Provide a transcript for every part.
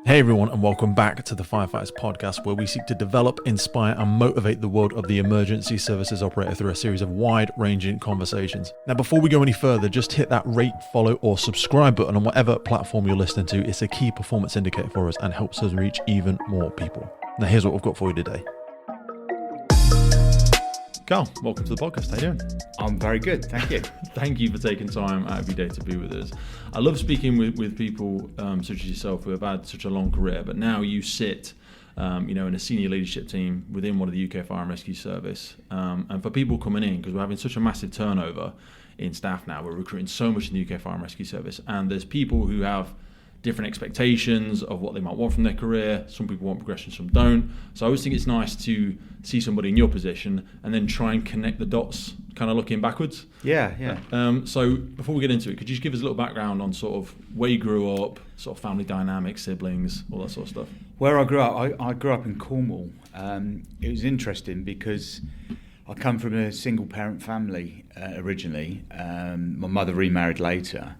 Hey everyone, and welcome back to the Firefighters Podcast, where we seek to develop, inspire, and motivate the world of the emergency services operator through a series of wide-ranging conversations. Now, before we go any further, just hit that rate, follow, or subscribe button on whatever platform you're listening to. It's a key performance indicator for us and helps us reach even more people. Now, here's what we've got for you today. Karl, welcome to the podcast. How you doing? I'm very good, thank you. Thank you for taking time out of your day to be with us. I love speaking with people such as yourself who have had such a long career, but now you sit in a senior leadership team within one of the UK Fire and Rescue Service. And for people coming in, because we're having such a massive turnover in staff now, we're recruiting so much in the UK Fire and Rescue Service, and there's people who have different expectations of what they might want from their career. Some people want progression, some don't. So I always think it's nice to see somebody in your position and then try and connect the dots, kind of looking backwards. Yeah. So before we get into it, could you just give us a little background on sort of where you grew up, sort of family dynamics, siblings, all that sort of stuff? Where I grew up, I grew up in Cornwall. It was interesting because I come from a single parent family originally. My mother remarried later,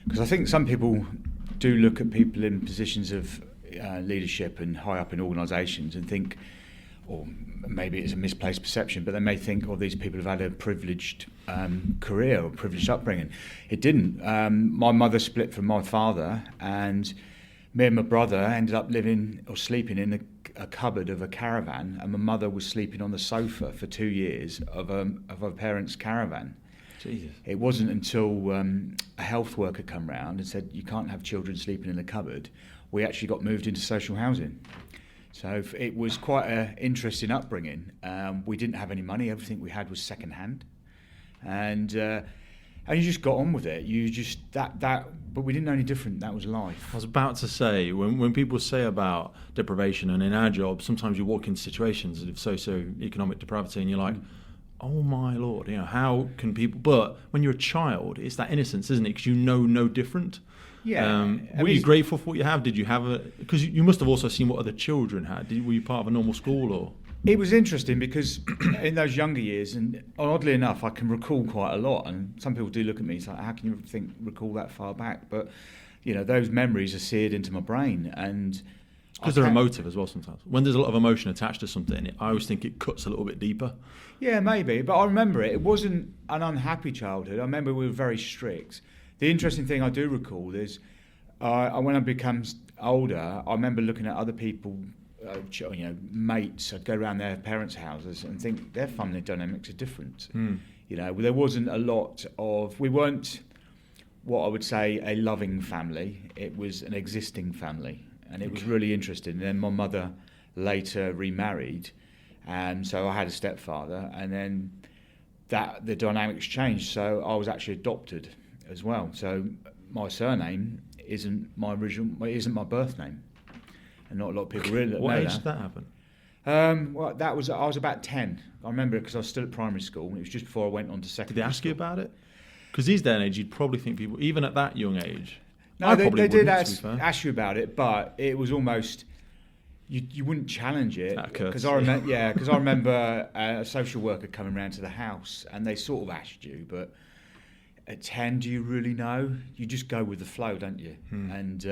because I think some people do look at people in positions of leadership and high up in organisations and think, or maybe it's a misplaced perception, but they may think, oh, these people have had a privileged career or privileged upbringing. It didn't. My mother split from my father, and me and my brother ended up living or sleeping in a cupboard of a caravan, and my mother was sleeping on the sofa for 2 years of her parents' caravan. Jesus. It wasn't until a health worker come round and said, you can't have children sleeping in a cupboard, we actually got moved into social housing. So it was quite an interesting upbringing. We didn't have any money. Everything we had was second hand. And you just got on with it. You just, but we didn't know any different. That was life. I was about to say, when people say about deprivation, and in our job, sometimes you walk into situations of socio-economic depravity and you're like, oh my Lord, how can people... But when you're a child, it's that innocence, isn't it? Because you know no different. Yeah. Were you grateful for what you have? Did you have because you must have also seen what other children had. Were you part of a normal school or...? It was interesting because in those younger years, and oddly enough, I can recall quite a lot, and some people do look at me, it's like, how can you recall that far back? But, those memories are seared into my brain, and... Because they're emotive as well sometimes. When there's a lot of emotion attached to something, I always think it cuts a little bit deeper. Yeah, maybe. But I remember it. It wasn't an unhappy childhood. I remember we were very strict. The interesting thing I do recall is when I became older, I remember looking at other people, mates. I'd go around their parents' houses and think their family dynamics are different. There wasn't a lot of... We weren't what I would say a loving family. It was an existing family. And it was really interesting. And then my mother later remarried, and so I had a stepfather, and then the dynamics changed. So I was actually adopted as well. So my surname isn't my birth name, and not a lot of people really know that. What age did that happen? I was about 10. I remember because I was still at primary school, and it was just before I went on to secondary. Did they ask you about it? Because these day and age, you'd probably think people, even at that young age. No, they did ask you about it, but it was almost you wouldn't challenge it because I remember a social worker coming round to the house and they sort of asked you, but at 10, do you really know? You just go with the flow, don't you? And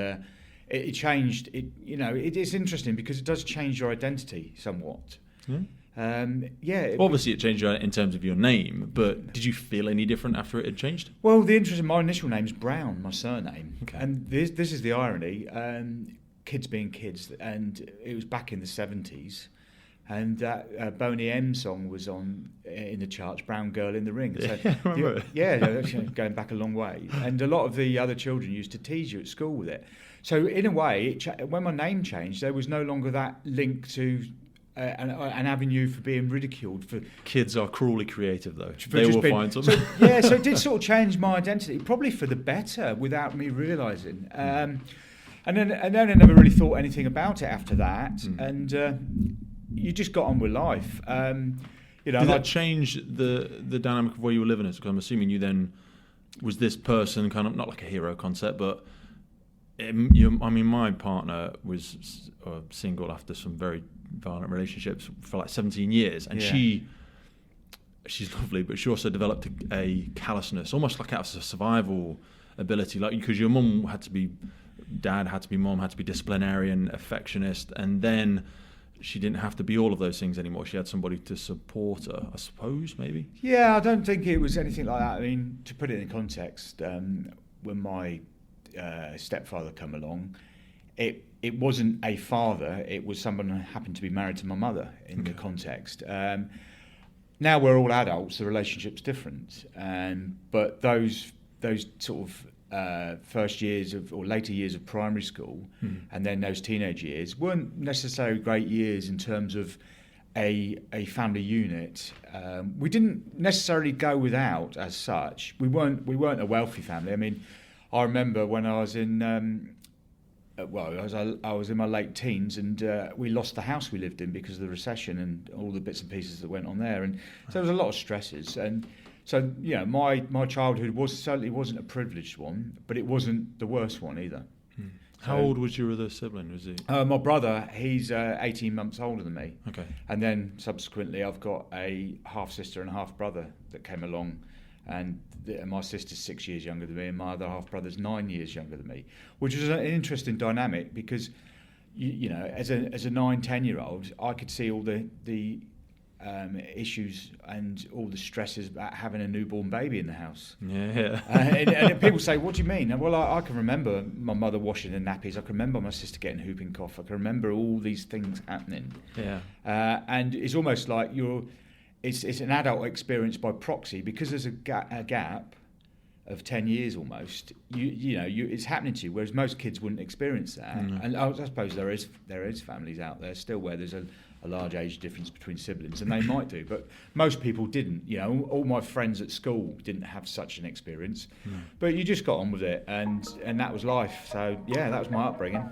it changed. It's interesting because it does change your identity somewhat. Obviously, it changed in terms of your name, but did you feel any different after it had changed? Well, my initial name's Brown, my surname, and this is the irony. Kids being kids, and it was back in the 70s, and that Boney M song was on in the charts, "Brown Girl in the Ring." So, I remember. Going back a long way, and a lot of the other children used to tease you at school with it. So in a way, when my name changed, there was no longer that link to. An avenue for being ridiculed. Kids are cruelly creative, though. They will find something. So it did sort of change my identity, probably for the better, without me realising. And then I never really thought anything about it after that, and you just got on with life. Did that change the dynamic of where you were living? Because I'm assuming you then was this person, kind of not like a hero concept, but my partner was single after some very violent relationships for like 17 years, and she's lovely, but she also developed a callousness, almost like out of a survival ability, like because your mum had to be dad had to be mom, had to be disciplinarian, affectionist, and then she didn't have to be all of those things anymore. She had somebody to support her, I suppose, maybe? Yeah, I don't think it was anything like that. I mean, to put it in context, when my stepfather came along, it wasn't a father, it was someone who happened to be married to my mother in the context. Now we're all adults, the relationship's different. But those sort of first years or later years of primary school and then those teenage years weren't necessarily great years in terms of a family unit. We didn't necessarily go without as such. We weren't a wealthy family. I mean, I remember when I was in I was in my late teens, and we lost the house we lived in because of the recession and all the bits and pieces that went on there, and so there was a lot of stresses. And so, my childhood certainly wasn't a privileged one, but it wasn't the worst one either. How old was your other sibling? Was he? My brother, he's 18 months older than me. Okay. And then subsequently, I've got a half sister and a half brother that came along. And my sister's 6 years younger than me, and my other half brother's 9 years younger than me, which was an interesting dynamic because, as a 9-10-year-old, I could see all the issues and all the stresses about having a newborn baby in the house. Yeah. And people say, "What do you mean?" Well, I can remember my mother washing the nappies. I can remember my sister getting whooping cough. I can remember all these things happening. Yeah. And it's almost like It's an adult experience by proxy because there's a gap of 10 years almost. It's happening to you, whereas most kids wouldn't experience that. Mm. And I suppose there is families out there still where there's a large age difference between siblings, and they might do, but most people didn't. All my friends at school didn't have such an experience, but you just got on with it, and that was life. So yeah, that was my upbringing.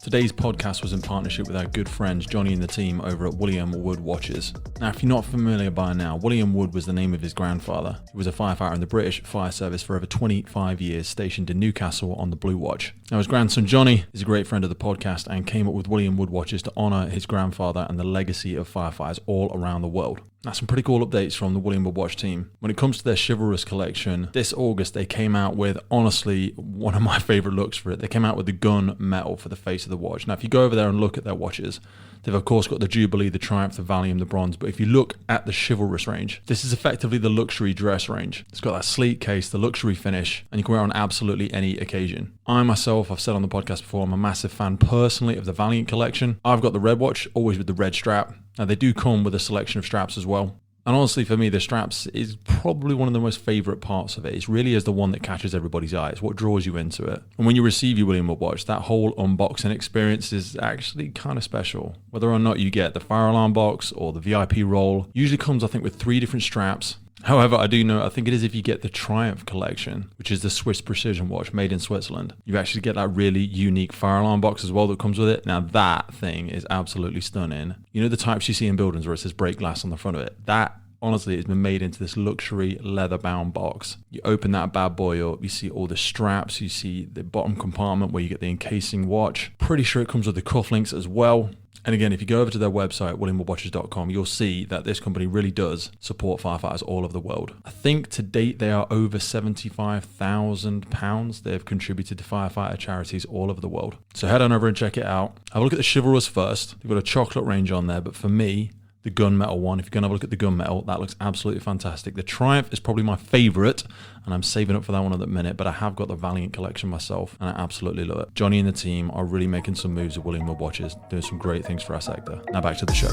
Today's podcast was in partnership with our good friends Johnny and the team over at William Wood Watches. Now, if you're not familiar by now, William Wood was the name of his grandfather. He was a firefighter in the British Fire Service for over 25 years, stationed in Newcastle on the Blue Watch. Now, his grandson Johnny is a great friend of the podcast and came up with William Wood Watches to honour his grandfather and the legacy of firefighters all around the world. Now, some pretty cool updates from the William Wood Watch team. When it comes to their chivalrous collection, this August they came out with, honestly, one of my favourite looks for it. They came out with the gun metal for the face of the watch. Now, if you go over there and look at their watches, they've of course got the Jubilee, the Triumph, the Valium, the Bronze. But if you look at the chivalrous range, this is effectively the luxury dress range. It's got that sleek case, the luxury finish, and you can wear it on absolutely any occasion. I myself, I've said on the podcast before, I'm a massive fan personally of the Valiant collection. I've got the red watch, always with the red strap. Now, they do come with a selection of straps as well. And honestly, for me, the straps is probably one of the most favourite parts of it. It really is the one that catches everybody's eye. It's what draws you into it. And when you receive your William Wood watch, that whole unboxing experience is actually kind of special. Whether or not you get the fire alarm box or the VIP roll, usually comes, I think, with 3 different straps. However, I think it is if you get the Triumph collection, which is the Swiss precision watch made in Switzerland, you actually get that really unique fire alarm box as well that comes with it. Now that thing is absolutely stunning. You know the types you see in buildings where it says break glass on the front of it? That honestly has been made into this luxury leather bound box. You open that bad boy up, you see all the straps, you see the bottom compartment where you get the encasing watch. Pretty sure it comes with the cufflinks as well. And again, if you go over to their website, williamwoodwatches.com, you'll see that this company really does support firefighters all over the world. I think to date they are over £75,000 they've contributed to firefighter charities all over the world. So head on over and check it out. Have a look at the chivalrous first. They've got a chocolate range on there, but for me, the gunmetal one, if you're going to have a look at the gunmetal, that looks absolutely fantastic. The Triumph is probably my favourite, and I'm saving up for that one at the minute, but I have got the Valiant collection myself, and I absolutely love it. Johnny and the team are really making some moves with William Wood Watches, doing some great things for our sector. Now back to the show.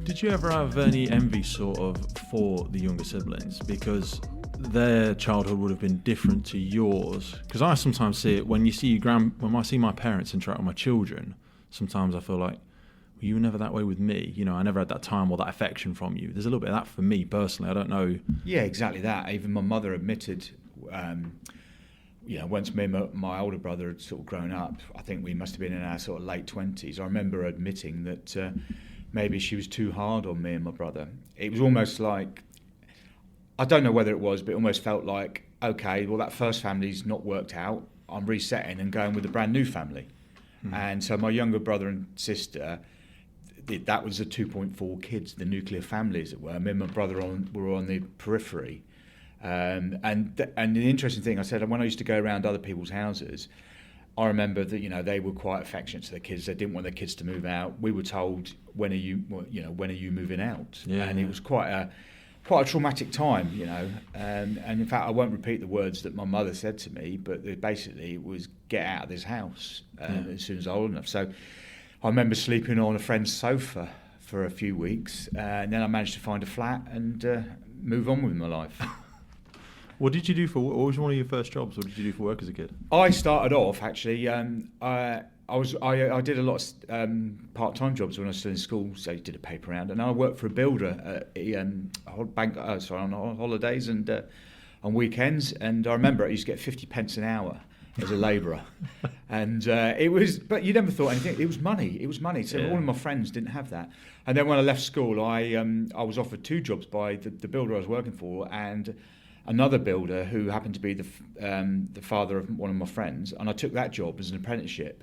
Did you ever have any envy sort of for the younger siblings? Because their childhood would have been different to yours. Because I sometimes see it when you see when I see my parents interact with my children, sometimes I feel like, you were never that way with me. I never had that time or that affection from you. There's a little bit of that for me personally. I don't know. Yeah, exactly that. Even my mother admitted, once me and my older brother had sort of grown up, I think we must have been in our sort of late 20s. I remember admitting that maybe she was too hard on me and my brother. It was almost like, I don't know whether it was, but it almost felt like, okay, well, that first family's not worked out. I'm resetting and going with a brand new family. And so my younger brother and sister, that was the 2.4 kids, the nuclear family, as it were. Me and my brother were on the periphery. And the interesting thing, I said, when I used to go around other people's houses, I remember that they were quite affectionate to their kids. They didn't want their kids to move out. We were told, when are you moving out? It was quite a traumatic time, and in fact I won't repeat the words that my mother said to me, but basically it was get out of this house as soon as I was old enough. So I remember sleeping on a friend's sofa for a few weeks, and then I managed to find a flat and move on with my life. What did you do what was one of your first jobs? What did you do for work as a kid? I started off actually. I did a lot of part-time jobs when I was still in school. So I did a paper round, and I worked for a builder on holidays and on weekends. And I remember I used to get 50 pence an hour as a labourer, and it was. But you never thought anything. It was money. It was money. So all of my friends didn't have that. And then when I left school, I was offered 2 jobs by the builder I was working for and another builder who happened to be the father of one of my friends, and I took that job as an apprenticeship.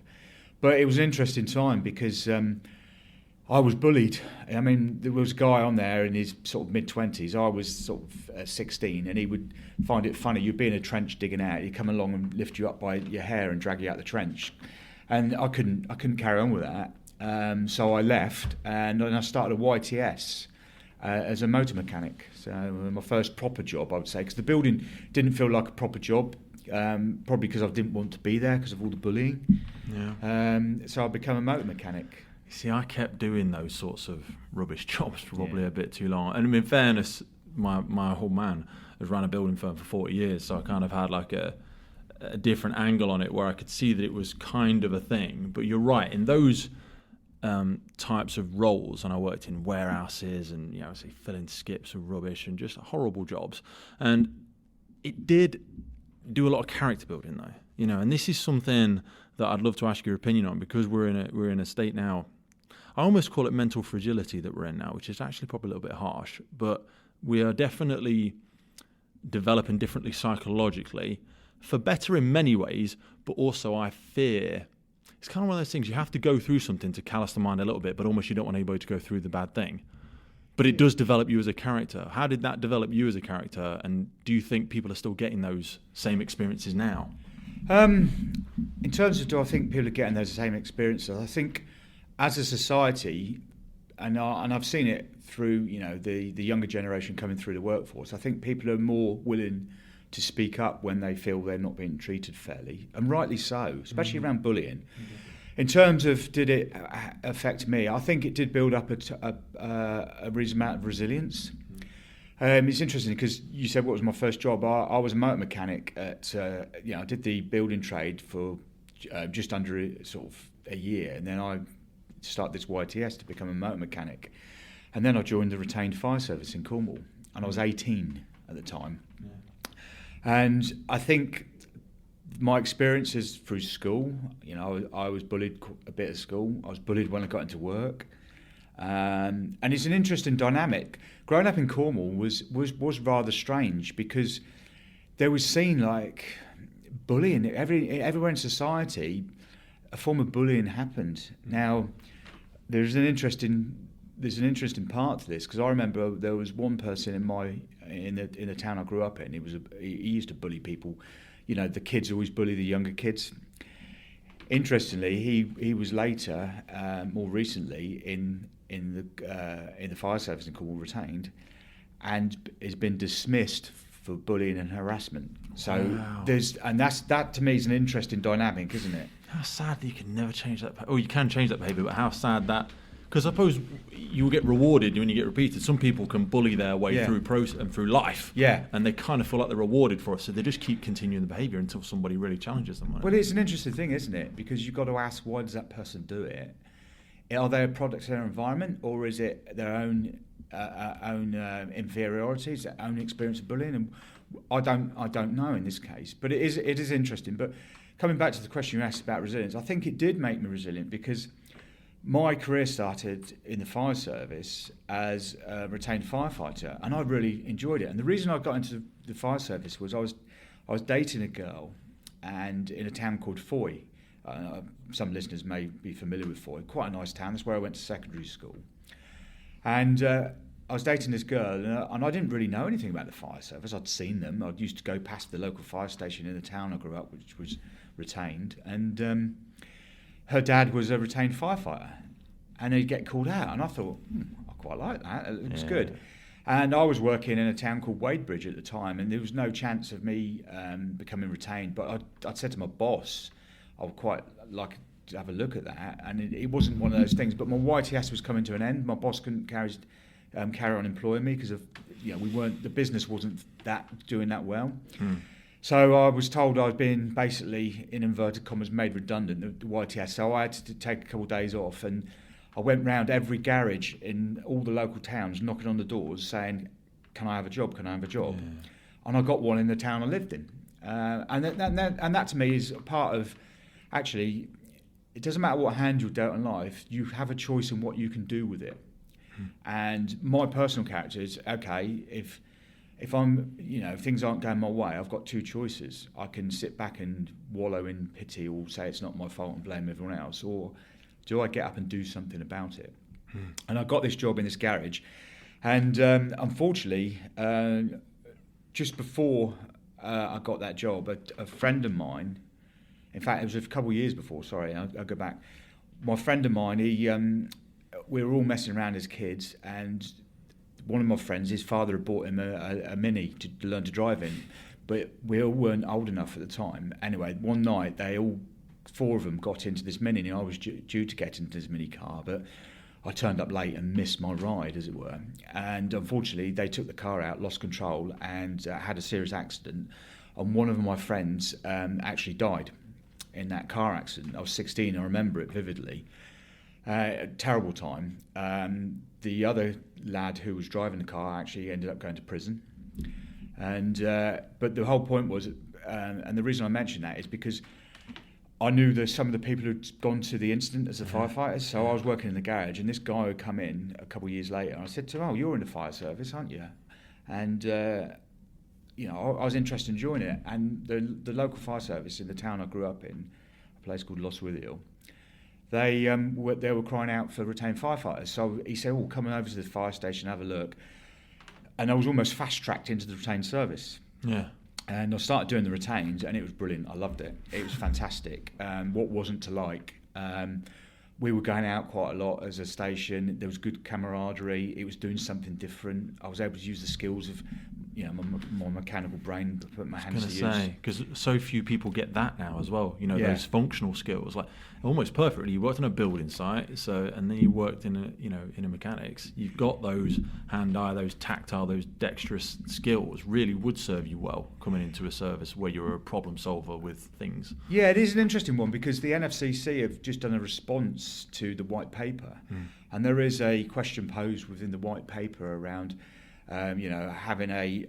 But it was an interesting time because I was bullied. I mean, there was a guy on there in his sort of mid-20s. I was sort of 16, and he would find it funny. You'd be in a trench digging out. He'd come along and lift you up by your hair and drag you out the trench. And I couldn't carry on with that. So I left, and I started a YTS. As a motor mechanic. So my first proper job, I would say, because the building didn't feel like a proper job, probably because I didn't want to be there because of all the bullying. So I became a motor mechanic. See, I kept doing those sorts of rubbish jobs for probably a bit too long. And in fairness, my whole man has run a building firm for 40 years, so I kind of had like a different angle on it where I could see that it was kind of a thing. But you're right, in those types of roles, and I worked in warehouses and say filling skips of rubbish and just horrible jobs, and it did do a lot of character building though, and this is something that I'd love to ask your opinion on, because we're in a state now, I almost call it mental fragility that we're in now, which is actually probably a little bit harsh, but we are definitely developing differently psychologically, for better in many ways, but also I fear it's kind of one of those things, you have to go through something to callous the mind a little bit, but almost you don't want anybody to go through the bad thing. But it does develop you as a character. How did that develop you as a character? And do you think people are still getting those same experiences now? In terms of do I think people are getting those same experiences, I think as a society, and I've seen it through the younger generation coming through the workforce, I think people are more willing to speak up when they feel they're not being treated fairly, and rightly so, especially around bullying. In terms of did it affect me, I think it did build up a reasonable amount of resilience. It's interesting because you said what was my first job. I was a motor mechanic at I did the building trade for just under sort of a year, and then I started this YTS to become a motor mechanic, and then I joined the retained fire service in Cornwall, and I was 18 at the time. And I think my experiences through school, I was bullied a bit at school. I was bullied when I got into work. And it's an interesting dynamic. Growing up in Cornwall was rather strange because there was seen like bullying. Everywhere in society, a form of bullying happened. Now, there's an interesting part to this, because I remember there was one person in the town I grew up in. He used to bully people. The kids always bully the younger kids. Interestingly, he was later, more recently, in the fire service in Cornwall retained, and has been dismissed for bullying and harassment. So that to me is an interesting dynamic, isn't it? How sad that you can never change that. You can change that behaviour, but how sad that. Because I suppose you will get rewarded when you get repeated. Some people can bully their way through life, and they kind of feel like they're rewarded for it, so they just keep continuing the behaviour until somebody really challenges them. Well, it's an interesting thing, isn't it? Because you've got to ask, why does that person do it? Are they a product of their environment, or is it their own inferiorities, their own experience of bullying? And I don't know in this case, but it is interesting. But coming back to the question you asked about resilience, I think it did make me resilient, because my career started in the fire service as a retained firefighter, and I really enjoyed it. And the reason I got into the fire service was I was dating a girl, and in a town called Foy. Some listeners may be familiar with Foy. Quite a nice town. That's where I went to secondary school. And I was dating this girl, and I didn't really know anything about the fire service. I'd seen them. I used to go past the local fire station in the town I grew up, which was retained, and her dad was a retained firefighter, and he'd get called out, and I thought, I quite like that. It looks good. And I was working in a town called Wadebridge at the time, and there was no chance of me becoming retained. But I'd said to my boss, I would quite like to have a look at that, and it wasn't one of those things. But my YTS was coming to an end. My boss couldn't carry on employing me because of the business wasn't doing that well. So I was told I was being basically, in inverted commas, made redundant, the YTS. So I had to take a couple of days off, and I went round every garage in all the local towns, knocking on the doors, saying, "Can I have a job? Can I have a job?" Yeah. And I got one in the town I lived in, and that to me is a part of, actually, it doesn't matter what hand you're dealt in life, you have a choice in what you can do with it. And my personal character is, okay, if I'm, if things aren't going my way, I've got two choices. I can sit back and wallow in pity or say it's not my fault and blame everyone else, or do I get up and do something about it? And I got this job in this garage, and unfortunately, just before I got that job, a friend of mine, in fact, it was a couple of years before, sorry, I'll go back. My friend of mine, we were all messing around as kids, and one of my friends, his father had bought him a Mini to learn to drive in, but we all weren't old enough at the time. Anyway, one night, four of them got into this Mini, and I was due to get into this Mini car, but I turned up late and missed my ride, as it were. And unfortunately, they took the car out, lost control, and had a serious accident. And one of my friends actually died in that car accident. I was 16, I remember it vividly. A terrible time. The other lad who was driving the car actually ended up going to prison. And but the whole point was, and the reason I mention that is because I knew that some of the people who'd gone to the incident as the firefighters. So I was working in the garage, and this guy would come in a couple of years later. And I said to him, "Oh, you're in the fire service, aren't you?" And I was interested in joining it. And the local fire service in the town I grew up in, a place called Lostwithiel, they were crying out for retained firefighters. So he said, come over to the fire station, have a look. And I was almost fast-tracked into the retained service. Yeah. And I started doing the retains, and it was brilliant. I loved it. It was fantastic. What wasn't to like? We were going out quite a lot as a station. There was good camaraderie. It was doing something different. I was able to use the skills of my mechanical brain, to put my hands to use. I was going to say, because so few people get that now as well. Those functional skills, like almost perfectly. You worked on a building site, and then you worked in a mechanics. You've got those hand-eye, those tactile, those dexterous skills. Really would serve you well coming into a service where you're a problem solver with things. Yeah, it is an interesting one because the NFCC have just done a response to the white paper, and there is a question posed within the white paper around. Having a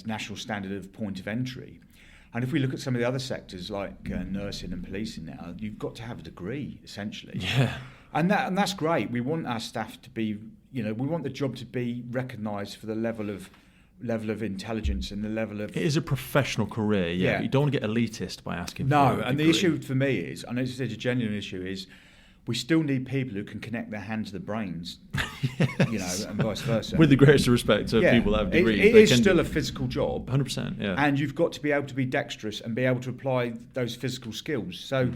national standard of point of entry. And if we look at some of the other sectors like nursing and policing now, you've got to have a degree, essentially. Yeah. And that's great. We want our staff to be, we want the job to be recognised for the level of intelligence and the level of... It is a professional career, yeah. You don't want to get elitist by asking for a degree. No, and the issue for me is, and it's a genuine issue, is we still need people who can connect their hands to the brains, yes. And vice versa. With the greatest respect to people that have degrees. It is still a physical job. 100%, yeah. And you've got to be able to be dexterous and be able to apply those physical skills. So...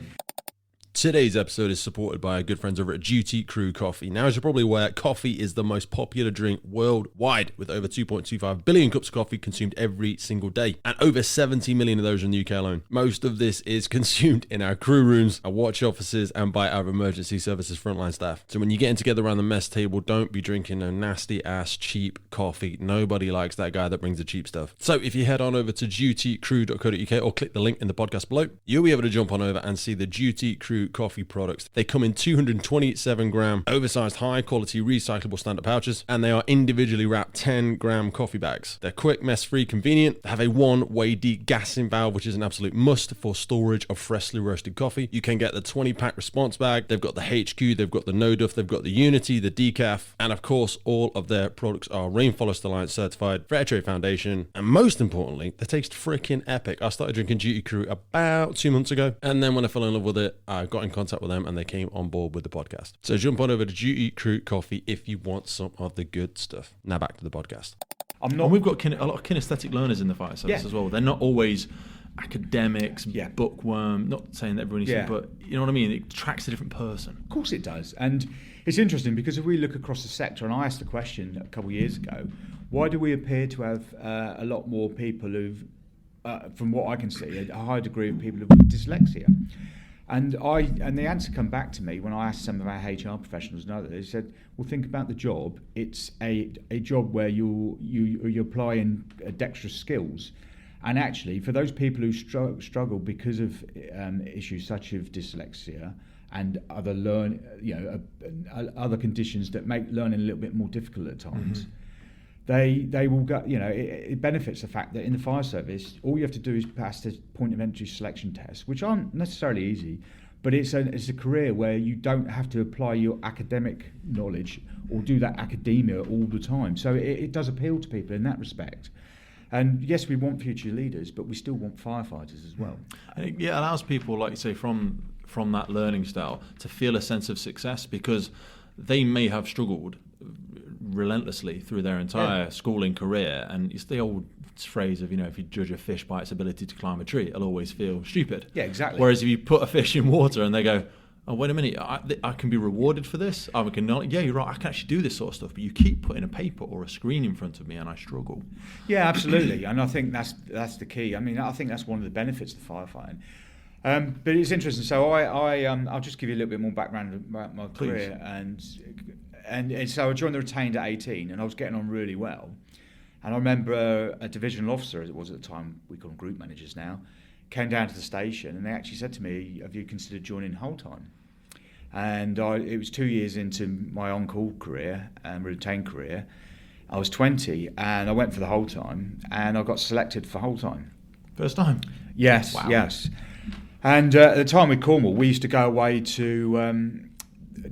Today's episode is supported by our good friends over at Duty Crew Coffee. Now, as you're probably aware, coffee is the most popular drink worldwide, with over 2.25 billion cups of coffee consumed every single day, and over 70 million of those in the UK alone. Most of this is consumed in our crew rooms, our watch offices, and by our emergency services frontline staff. So when you're getting together around the mess table, don't be drinking no nasty-ass cheap coffee. Nobody likes that guy that brings the cheap stuff. So if you head on over to dutycrew.co.uk or click the link in the podcast below, you'll be able to jump on over and see the Duty Crew coffee products. They come in 227 gram oversized high quality recyclable stand-up pouches, and they are individually wrapped 10 gram coffee bags. They're quick, mess free, convenient. They have a one-way degassing valve, which is an absolute must for storage of freshly roasted coffee. You can get the 20-pack response bag. They've got the HQ, they've got the no duff, they've got the Unity, the decaf, and of course all of their products are Rainforest Alliance certified, Fair Trade Foundation, and most importantly, they taste freaking epic. I started drinking Duty Crew about 2 months ago, and then when I fell in love with it, I got got in contact with them and they came on board with the podcast. So jump on over to Duty Crew Coffee if you want some of the good stuff. Now back to the podcast. And we've got a lot of kinesthetic learners in the fire service as well. They're not always academics, bookworm, not saying that everyone needs to, but you know what I mean? It attracts a different person. Of course it does. And it's interesting because if we look across the sector, and I asked the question a couple of years ago, why do we appear to have a lot more people who've, from what I can see, a high degree of people with dyslexia? And the answer come back to me when I asked some of our HR professionals and others. They said, well, think about the job. It's a job where you apply in dexterous skills. And actually, for those people who struggle because of issues such as dyslexia and other other conditions that make learning a little bit more difficult at times, they will go. It benefits the fact that in the fire service, all you have to do is pass the point of entry selection tests, which aren't necessarily easy, but it's a career where you don't have to apply your academic knowledge or do that academia all the time. So it does appeal to people in that respect. And yes, we want future leaders, but we still want firefighters as well. And it allows people, like you say, from that learning style to feel a sense of success, because they may have struggled relentlessly through their entire schooling career. And it's the old phrase of, if you judge a fish by its ability to climb a tree, it'll always feel stupid. Yeah, exactly. Whereas if you put a fish in water and they go, oh, wait a minute, I can be rewarded for this. Yeah, you're right, I can actually do this sort of stuff. But you keep putting a paper or a screen in front of me and I struggle. Yeah, absolutely. And I think that's the key. I mean, I think that's one of the benefits of firefighting. But it's interesting. So I'll just give you a little bit more background about my career. And so I joined the retained at 18 and I was getting on really well. And I remember a divisional officer, as it was at the time, we call them group managers now, came down to the station and they actually said to me, have you considered joining whole time? And it was 2 years into my on-call career and retained career. I was 20 and I went for the whole time and I got selected for whole time. First time? Yes, wow. Yes. And at the time with Cornwall, we used to go away to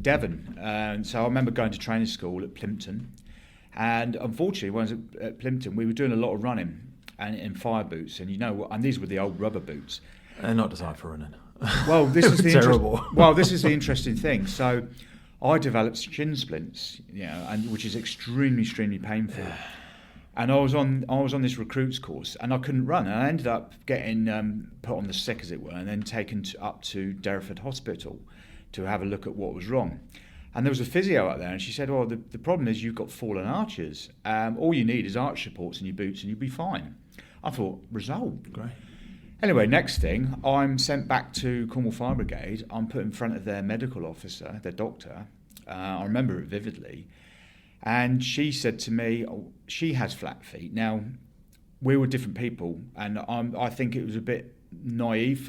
Devon. And so I remember going to training school at Plimpton. And unfortunately, when I was at Plimpton, we were doing a lot of running and in fire boots. And these were the old rubber boots. They're not designed for running. Well, this is the terrible. This is the interesting thing. So I developed shin splints, and which is extremely, extremely painful. And I was on this recruits course, and I couldn't run. And I ended up getting put on the sick, as it were, and then taken up to Derriford Hospital to have a look at what was wrong. And there was a physio out there, and she said, "Oh, the problem is you've got fallen arches. All you need is arch supports in your boots, and you'll be fine." I thought, resolved. Great. Anyway, next thing, I'm sent back to Cornwall Fire Brigade. I'm put in front of their medical officer, their doctor. I remember it vividly. And she said to me, she has flat feet. Now, we were different people, and I think it was a bit naive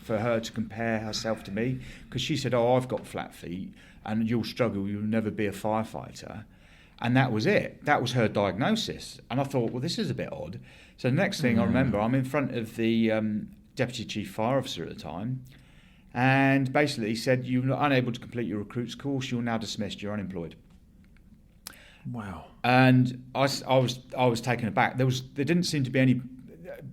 for her to compare herself to me, because she said, oh, I've got flat feet, and you'll struggle, you'll never be a firefighter. And that was it. That was her diagnosis. And I thought, well, this is a bit odd. So the next thing I remember, I'm in front of the Deputy Chief Fire Officer at the time, and basically he said, you're unable to complete your recruits course, you're now dismissed, you're unemployed. Wow. And I was taken aback. There didn't seem to be any,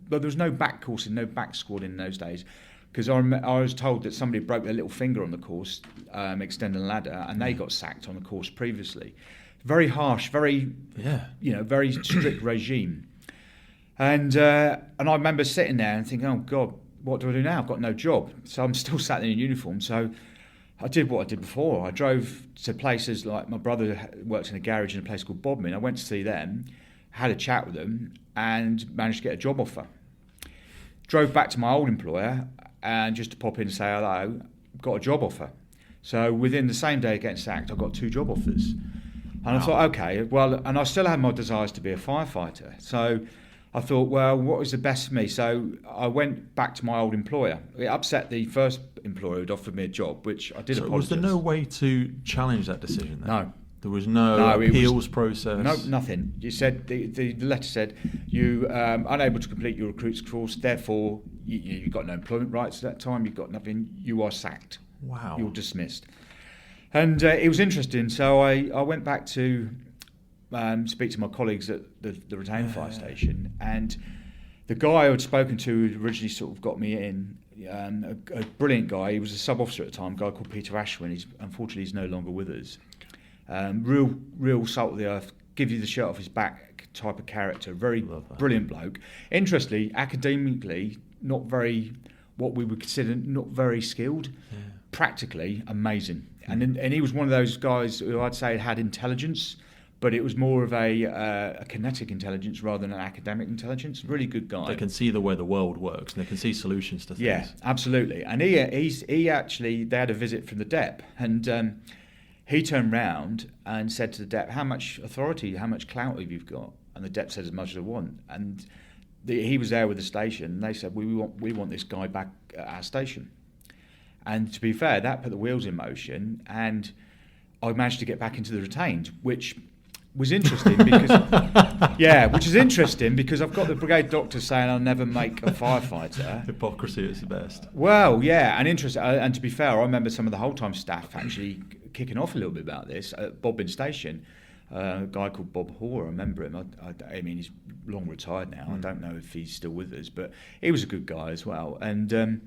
but there was no back course and no back squad in those days, because I was told that somebody broke their little finger on the course, extending a ladder, and they got sacked on the course previously. Very harsh, very very strict regime. And I remember sitting there and thinking, oh God, what do I do now? I've got no job. So I'm still sat there in uniform. So I did what I did before. I drove to places like, my brother worked in a garage in a place called Bodmin. I went to see them, had a chat with them, and managed to get a job offer. Drove back to my old employer and just to pop in and say hello, got a job offer. So within the same day of getting sacked, I got 2 job offers. And I thought, okay, well, and I still had my desires to be a firefighter. So I thought, well, what was the best for me? So I went back to my old employer. It upset the first employer who'd offered me a job, which I did apologise. Was there no way to challenge that decision then? No. There was no appeals process? No, nothing. You said, the letter said, you unable to complete your recruits course, therefore you've got no employment rights at that time, you've got nothing, you are sacked. Wow. You're dismissed. And it was interesting, so I went back to speak to my colleagues at the retained fire station, and the guy I had spoken to who originally sort of got me in a brilliant guy. He was a sub-officer at the time, a guy called Peter Ashwin. Unfortunately, he's no longer with us. Real salt of the earth, give you the shirt off his back type of character. Very brilliant bloke. Interestingly, academically, not very, what we would consider not very skilled. Yeah. Practically amazing. And he was one of those guys who I'd say had intelligence, but it was more of a kinetic intelligence rather than an academic intelligence. Really good guy. They can see the way the world works, and they can see solutions to things. Yeah, absolutely. And he actually, they had a visit from the DEP, and he turned round and said to the DEP, how much authority, how much clout have you got? And the DEP said, as much as I want. And he was there with the station, and they said, we want this guy back at our station. And to be fair, that put the wheels in motion, and I managed to get back into the retained, which was interesting because I've got the brigade doctor saying I'll never make a firefighter. Hypocrisy is the best. Well, yeah, and interesting. And to be fair, I remember some of the whole-time staff actually kicking off a little bit about this at Bowden Station. A guy called Bob Hoare, I remember him. I mean, he's long retired now. I don't know if he's still with us, but he was a good guy as well. And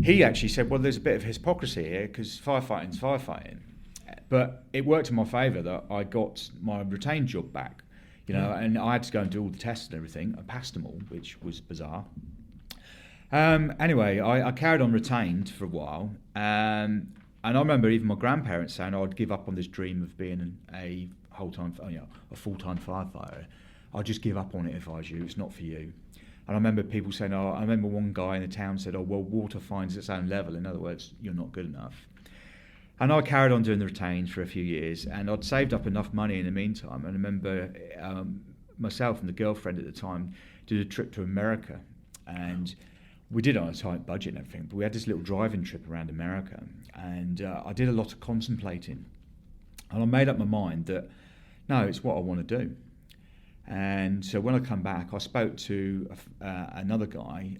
he actually said, well, there's a bit of hypocrisy here because firefighting's firefighting. But it worked in my favour that I got my retained job back, and I had to go and do all the tests and everything. I passed them all, which was bizarre. Anyway, I carried on retained for a while. And I remember even my grandparents saying I'd give up on this dream of being a full-time firefighter. I'll just give up on it if I was you. It's not for you. And I remember people saying, I remember one guy in the town said, well, water finds its own level. In other words, you're not good enough. And I carried on doing the retained for a few years, and I'd saved up enough money in the meantime. And I remember myself and the girlfriend at the time did a trip to America, and we did it on a tight budget and everything, but we had this little driving trip around America, and I did a lot of contemplating. And I made up my mind that, no, it's what I want to do. And so when I come back, I spoke to another guy.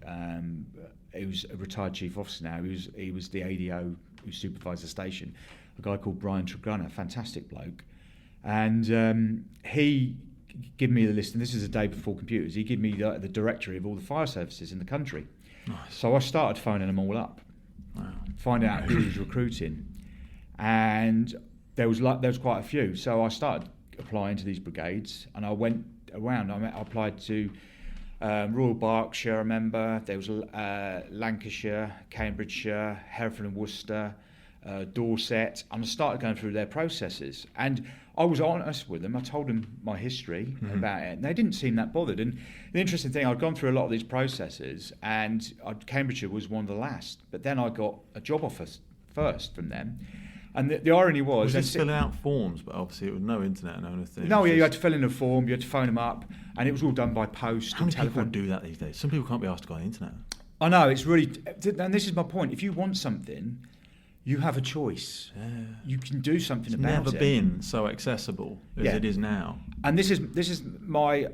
He was a retired chief officer now. He was the ADO who supervised the station, a guy called Brian Tregunna, fantastic bloke. And he gave me the list, and this is the day before computers. He gave me the directory of all the fire services in the country. Nice. So I started phoning them all up, finding out who was recruiting. And there was quite a few. So I started applying to these brigades, and I went around. I applied to Royal Berkshire, I remember. There was Lancashire, Cambridgeshire, Hereford and Worcester, Dorset, and I started going through their processes. And I was honest with them. I told them my history about it, and they didn't seem that bothered. And the interesting thing, I'd gone through a lot of these processes, and Cambridgeshire was one of the last. But then I got a job offer first from them. And the irony was just filling out forms, but obviously it was no internet, no anything. No, you had to fill in a form, you had to phone them up, and it was all done by post. How many people do that these days? Some people can't be asked to go on the internet. I know, it's really, and this is my point. If you want something, you have a choice. Yeah. You can do something about it. It's never been so accessible as it is now. And this is my,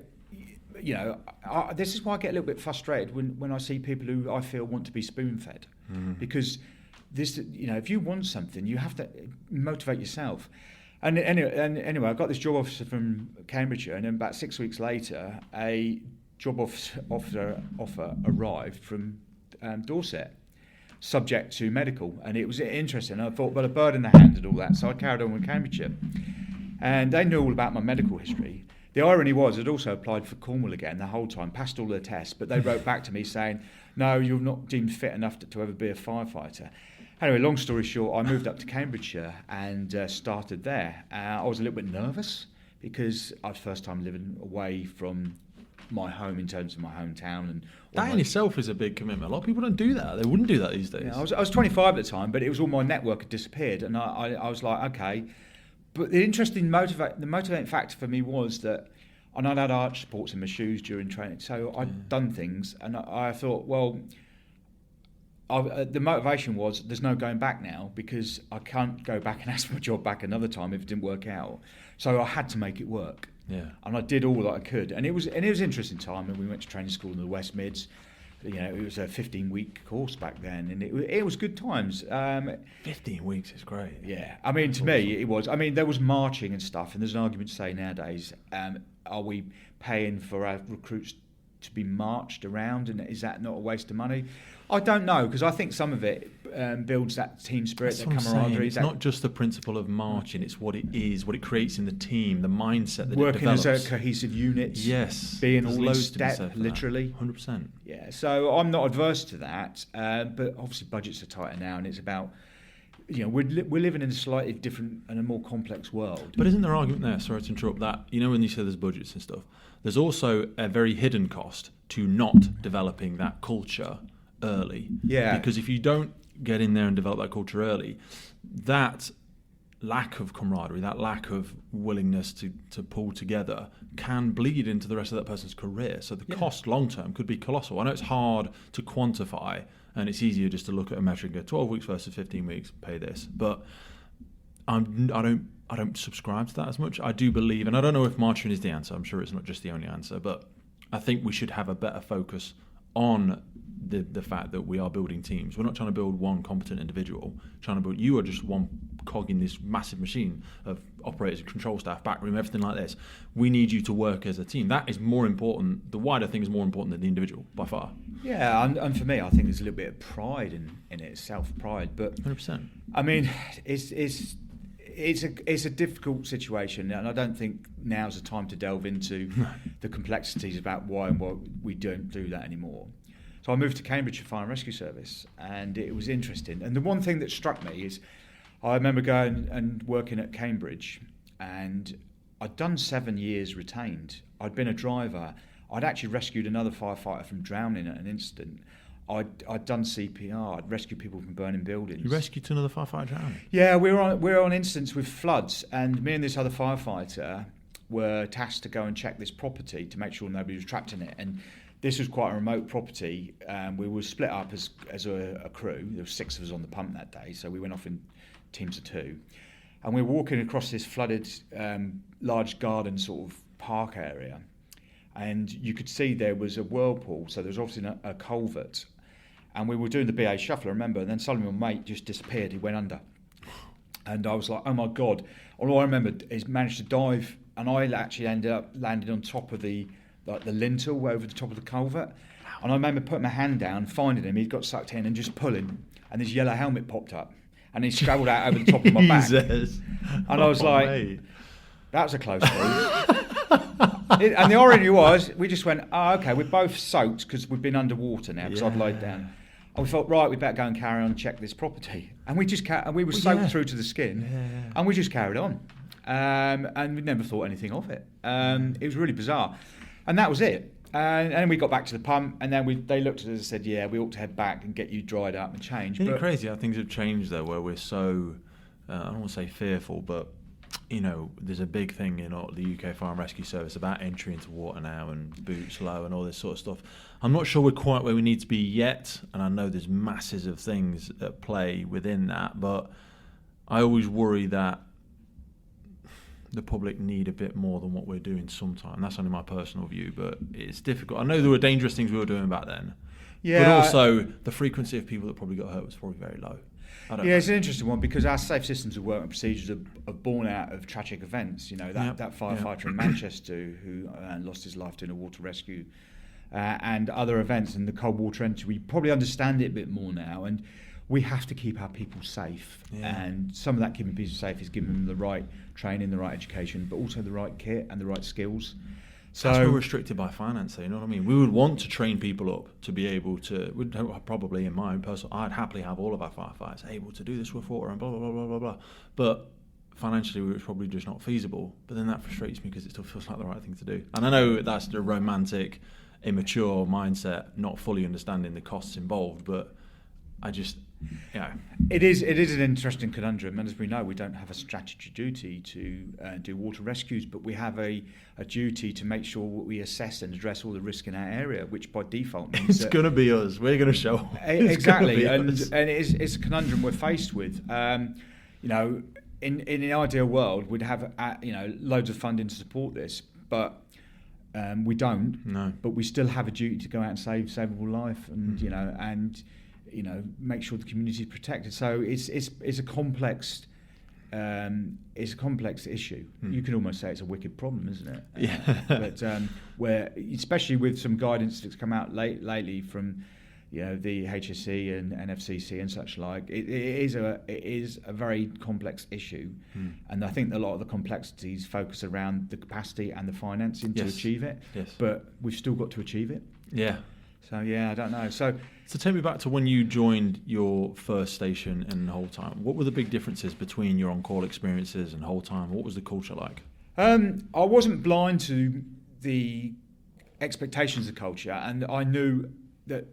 this is why I get a little bit frustrated when I see people who I feel want to be spoon-fed, because this, if you want something, you have to motivate yourself. And anyway, I got this job offer from Cambridgeshire, and then about 6 weeks later, a job offer arrived from Dorset, subject to medical, and it was interesting. I thought, well, a bird in the hand and all that, so I carried on with Cambridgeshire, and they knew all about my medical history. The irony was, I'd also applied for Cornwall again the whole time, passed all their tests, but they wrote back to me saying, no, you're not deemed fit enough to ever be a firefighter. Anyway, long story short, I moved up to Cambridgeshire and started there. I was a little bit nervous because I was first time living away from my home in terms of my hometown. And that in itself is a big commitment. A lot of people don't do that. They wouldn't do that these days. Yeah, I was 25 at the time, but it was all my network had disappeared. And I was like, okay. But the interesting motivating factor for me was that I'd had arch supports in my shoes during training. So I'd done things, and I thought, well, the motivation was there's no going back now because I can't go back and ask for a job back another time if it didn't work out. So I had to make it work. Yeah. And I did all that I could. And it was an interesting time, and we went to training school in the West Mids. It was a 15-week course back then, and it was good times. 15 weeks is great. Yeah. I mean, to me, it was. I mean, there was marching and stuff, and there's an argument to say nowadays, are we paying for our recruits to be marched around, and is that not a waste of money? I don't know, because I think some of it builds that team spirit, that camaraderie. It's not just the principle of marching; it's what it is, what it creates in the team, the mindset that working it develops. as a cohesive unit. Yes, being all in step, literally. 100%. Yeah, so I'm not adverse to that, but obviously budgets are tighter now, and it's about, we're living in a slightly different and a more complex world. But isn't there argument there? Sorry to interrupt that. When you say there's budgets and stuff, there's also a very hidden cost to not developing that culture early. Yeah. Because if you don't get in there and develop that culture early, that lack of camaraderie, that lack of willingness to pull together can bleed into the rest of that person's career. So the cost long term could be colossal. I know it's hard to quantify, and it's easier just to look at a metric and go 12 weeks versus 15 weeks, pay this. But I don't subscribe to that as much. I do believe, and I don't know if marching is the answer. I'm sure it's not just the only answer, but I think we should have a better focus on the fact that we are building teams. We're not trying to build one competent individual. You are just one cog in this massive machine of operators, control staff, backroom, everything like this. We need you to work as a team. That is more important. The wider thing is more important than the individual by far. Yeah, and for me, I think there's a little bit of pride in it, self-pride. But 100%. I mean, it's a difficult situation, and I don't think now's the time to delve into the complexities about why and why we don't do that anymore. So I moved to Cambridge for Fire and Rescue Service, and it was interesting. And the one thing that struck me is I remember going and working at Cambridge, and I'd done 7 years retained. I'd been a driver. I'd actually rescued another firefighter from drowning at an incident. I'd done CPR. I'd rescued people from burning buildings. You rescued another firefighter drowning? Yeah, we were on incidents with floods, and me and this other firefighter were tasked to go and check this property to make sure nobody was trapped in it. And this was quite a remote property. We were split up as a crew. There were 6 of us on the pump that day, so we went off in teams of 2. And we were walking across this flooded, large garden sort of park area. And you could see there was a whirlpool, so there was obviously a culvert. And we were doing the BA shuffle, I remember, and then suddenly my mate just disappeared. He went under. And I was like, oh my God. All I remember is managed to dive, and I actually ended up landing on top of the lintel over the top of the culvert. And I remember putting my hand down, finding him. He'd got sucked in and just pulling, and his yellow helmet popped up. And he scrabbled out over the top of my back. And I was like, mate. That was a close call. And the irony was, we just went, okay, we're both soaked because we've been underwater now because I'd laid down. And we thought, right, we better go and carry on and check this property. And we just we were soaked through to the skin, and we just carried on. And we never thought anything of it. It was really bizarre. And that was it. And then we got back to the pump, and then they looked at us and said, yeah, we ought to head back and get you dried up and changed. Isn't it crazy how things have changed, though, where we're so, I don't want to say fearful, but there's a big thing in the UK Fire and Rescue Service about entry into water now and boots low and all this sort of stuff. I'm not sure we're quite where we need to be yet, and I know there's masses of things at play within that, but I always worry that the public need a bit more than what we're doing sometimes. That's only my personal view, but it's difficult. I know there were dangerous things we were doing back then, but also the frequency of people that probably got hurt was probably very low. It's an interesting one because our safe systems of work and procedures are born out of tragic events. That firefighter in Manchester who lost his life doing a water rescue and other events in the cold water entry. We probably understand it a bit more now, and we have to keep our people safe. And some of that keeping people safe is giving them the right training, the right education, but also the right kit and the right skills. So we're restricted by finance, you know what I mean? We would want to train people up to be able to, probably in my own personal, I'd happily have all of our firefighters able to do this with water and blah, blah, blah, blah, blah, blah. But financially, it's probably just not feasible. But then that frustrates me because it still feels like the right thing to do. And I know that's the romantic, immature mindset, not fully understanding the costs involved, but I just... It is an interesting conundrum, and as we know, we don't have a statutory duty to do water rescues, but we have a duty to make sure we assess and address all the risk in our area, which by default means it's going to be us. We're going to show up. Exactly, and it's a conundrum we're faced with. In an ideal world, we'd have loads of funding to support this, but we don't. No. But we still have a duty to go out and save savable life, and make sure the community is protected. So it's a complex is a complex issue. You can almost say it's a wicked problem, isn't it? Yeah. But where, especially with some guidance that's come out lately from, the HSE and NFCC and such like, it is a very complex issue, and I think a lot of the complexities focus around the capacity and the financing to achieve it. Yes. But we've still got to achieve it. Yeah. So I don't know. So take me back to when you joined your first station and whole time. What were the big differences between your on-call experiences and whole time? What was the culture like? I wasn't blind to the expectations of culture, and I knew that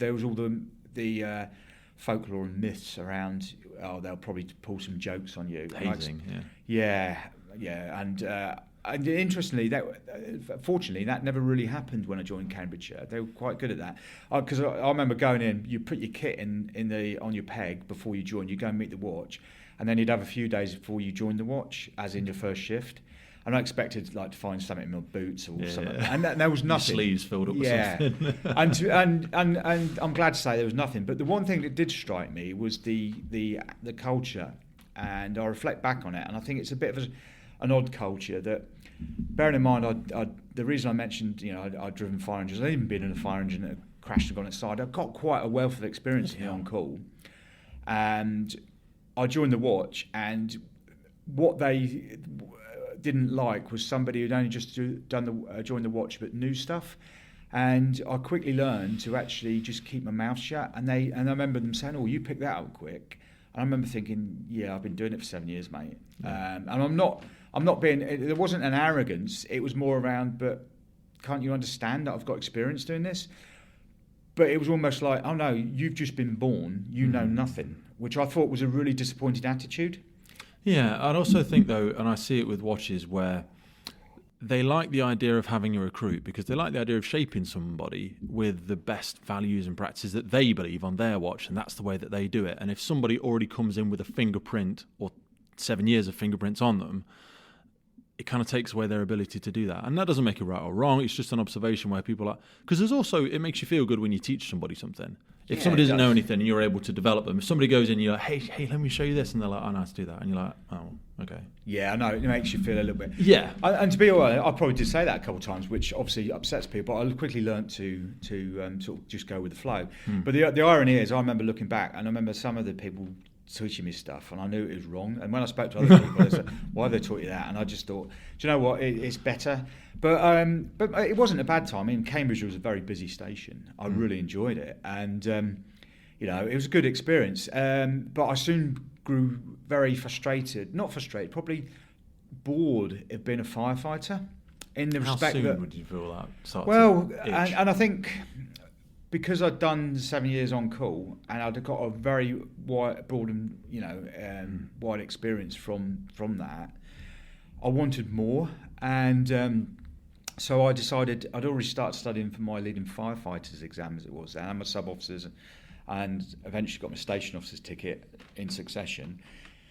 there was all the folklore and myths around. Oh, they'll probably pull some jokes on you. Hazing, And interestingly, fortunately, that never really happened when I joined Cambridgeshire. They were quite good at that. Because I remember going in, you put your kit on your peg before you join. You go and meet the watch, and then you'd have a few days before you joined the watch, as in your first shift. And I expected to find something in my boots or something, and there was nothing. Your sleeves filled up with something. and I'm glad to say there was nothing. But the one thing that did strike me was the culture, and I reflect back on it, and I think it's a bit of an odd culture. That, bearing in mind, the reason I mentioned I'd driven fire engines, I'd even been in a fire engine that crashed and gone inside. I've got quite a wealth of experience here on call, and I joined the watch, and what they didn't like was somebody who'd only just joined the watch but knew stuff, and I quickly learned to actually just keep my mouth shut. And I remember them saying, "Oh, you picked that up quick." And I remember thinking, "Yeah, I've been doing it for 7 years, mate." And I'm not being. There wasn't an arrogance. It was more around, but can't you understand that I've got experience doing this? But it was almost like, "Oh no, you've just been born. You know nothing," which I thought was a really disappointed attitude. Yeah, I'd also think though, and I see it with watches, where they like the idea of having a recruit because they like the idea of shaping somebody with the best values and practices that they believe on their watch, and that's the way that they do it. And if somebody already comes in with a fingerprint or 7 years of fingerprints on them, it kind of takes away their ability to do that. And that doesn't make it right or wrong. It's just an observation where people are... Because there's also... It makes you feel good when you teach somebody something. If somebody doesn't know anything and you're able to develop them. If somebody goes in and you're like, hey, let me show you this. And they're like, I know how to do that. And you're like, oh, okay. Yeah, I know. It makes you feel a little bit... Yeah. And to be honest, I probably did say that a couple of times, which obviously upsets people. But I quickly learnt to sort of just go with the flow. But the irony is, I remember looking back and I remember some of the people teaching me stuff, and I knew it was wrong. And when I spoke to other people, they said, "Why have they taught you that?" And I just thought, do you know what? It's better. But it wasn't a bad time. I mean, Cambridge was a very busy station. I really enjoyed it, and it was a good experience. But I soon grew very frustrated. Not frustrated, probably bored of being a firefighter. In the respect soon that, would you feel that? And I think, because I'd done 7 years on call and I'd got a very broad and wide experience from that, I wanted more, and so I decided I'd already started studying for my leading firefighters exam, as it was, and I'm a sub officers, and eventually got my station officer's ticket in succession.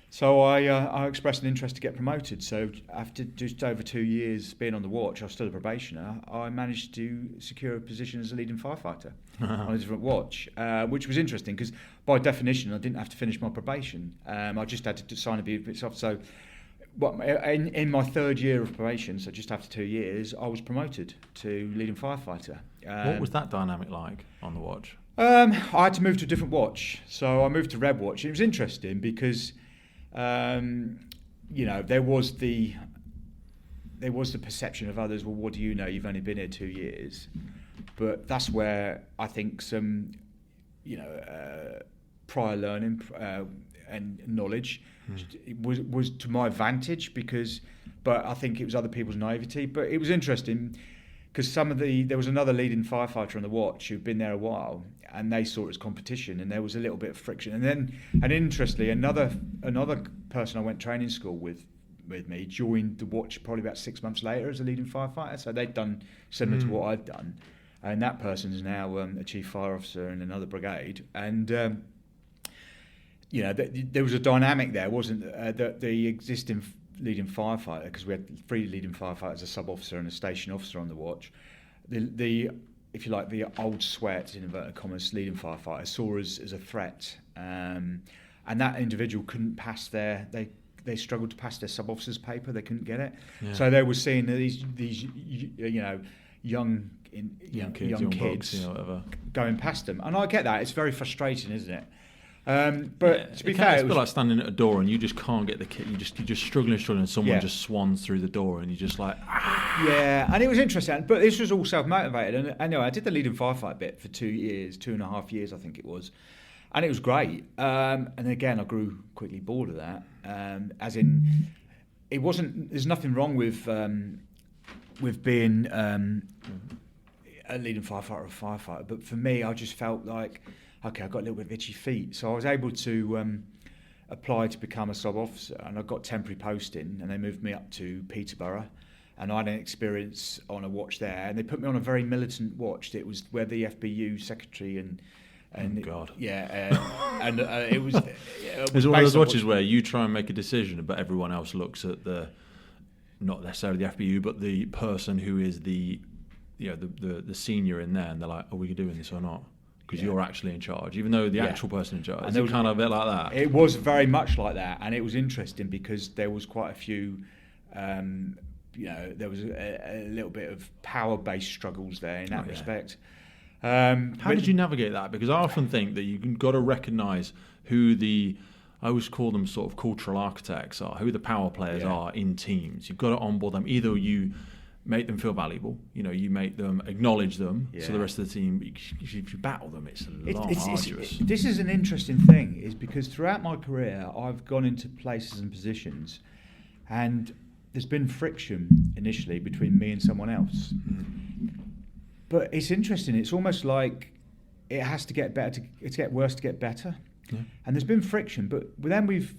So I expressed an interest to get promoted. So after just over 2 years being on the watch, I was still a probationer, I managed to secure a position as a leading firefighter on a different watch, which was interesting because by definition I didn't have to finish my probation. I just had to sign a bit off. So in my third year of probation, so just after 2 years, I was promoted to leading firefighter. What was that dynamic like on the watch? I had to move to a different watch. So I moved to Red Watch. It was interesting because there was the perception of others. Well, what do you know? You've only been here 2 years, but that's where I think some, prior learning and knowledge was to my advantage but I think it was other people's naivety. But it was interesting because there was another leading firefighter on the watch who'd been there a while, and they saw it as competition, and there was a little bit of friction. And interestingly, another person I went training school with me joined the watch probably about 6 months later as a leading firefighter. So they'd done similar to what I'd done, and that person is now a chief fire officer in another brigade. And there was a dynamic there, wasn't the existing leading firefighter, because we had 3 leading firefighters, a sub officer and a station officer on the watch. If you like, the old sweat, in inverted commas, leading firefighter saw us as a threat, and that individual couldn't pass they they struggled to pass their sub-officers paper. They couldn't get it. Yeah. So they were seeing these young kids bugs, whatever, going past them. And I get that. It's very frustrating, isn't it? But to be fair, it's a bit like standing at a door and you just can't get the kid. You're just struggling, and someone just swans through the door, and you're just like, Yeah, and it was interesting. But this was all self-motivated. And anyway, I did the lead and firefight bit for 2.5 years, I think it was, and it was great. And again, I grew quickly bored of that. As in, it wasn't. There's nothing wrong with being a lead and firefighter or a firefighter. But for me, I just felt like, okay, I got a little bit of itchy feet. So I was able to apply to become a sub-officer, and I got temporary posting, and they moved me up to Peterborough, and I had an experience on a watch there, and they put me on a very militant watch. It was where the FBU secretary and oh God, and it was. There's one of those watches where you try and make a decision, but everyone else looks at not necessarily the FBU, but the person who is the senior in there, and they're like, "Are we doing this or not?" Because you're actually in charge, even though the actual person in charge. And it's kind of a bit like that. It was very much like that, and it was interesting because there was quite a few, there was a little bit of power-based struggles there in that respect. How did you navigate that? Because I often think that you've got to recognise who I always call them sort of cultural architects are, who the power players are in teams. You've got to onboard them. Either you make them feel valuable, you make them acknowledge them, so the rest of the team, if you battle them, it's arduous. This is an interesting thing, is because throughout my career, I've gone into places and positions, and there's been friction initially between me and someone else. But it's interesting. It's almost like it has to get better. It's get worse to get better. Yeah. And there's been friction, but then we've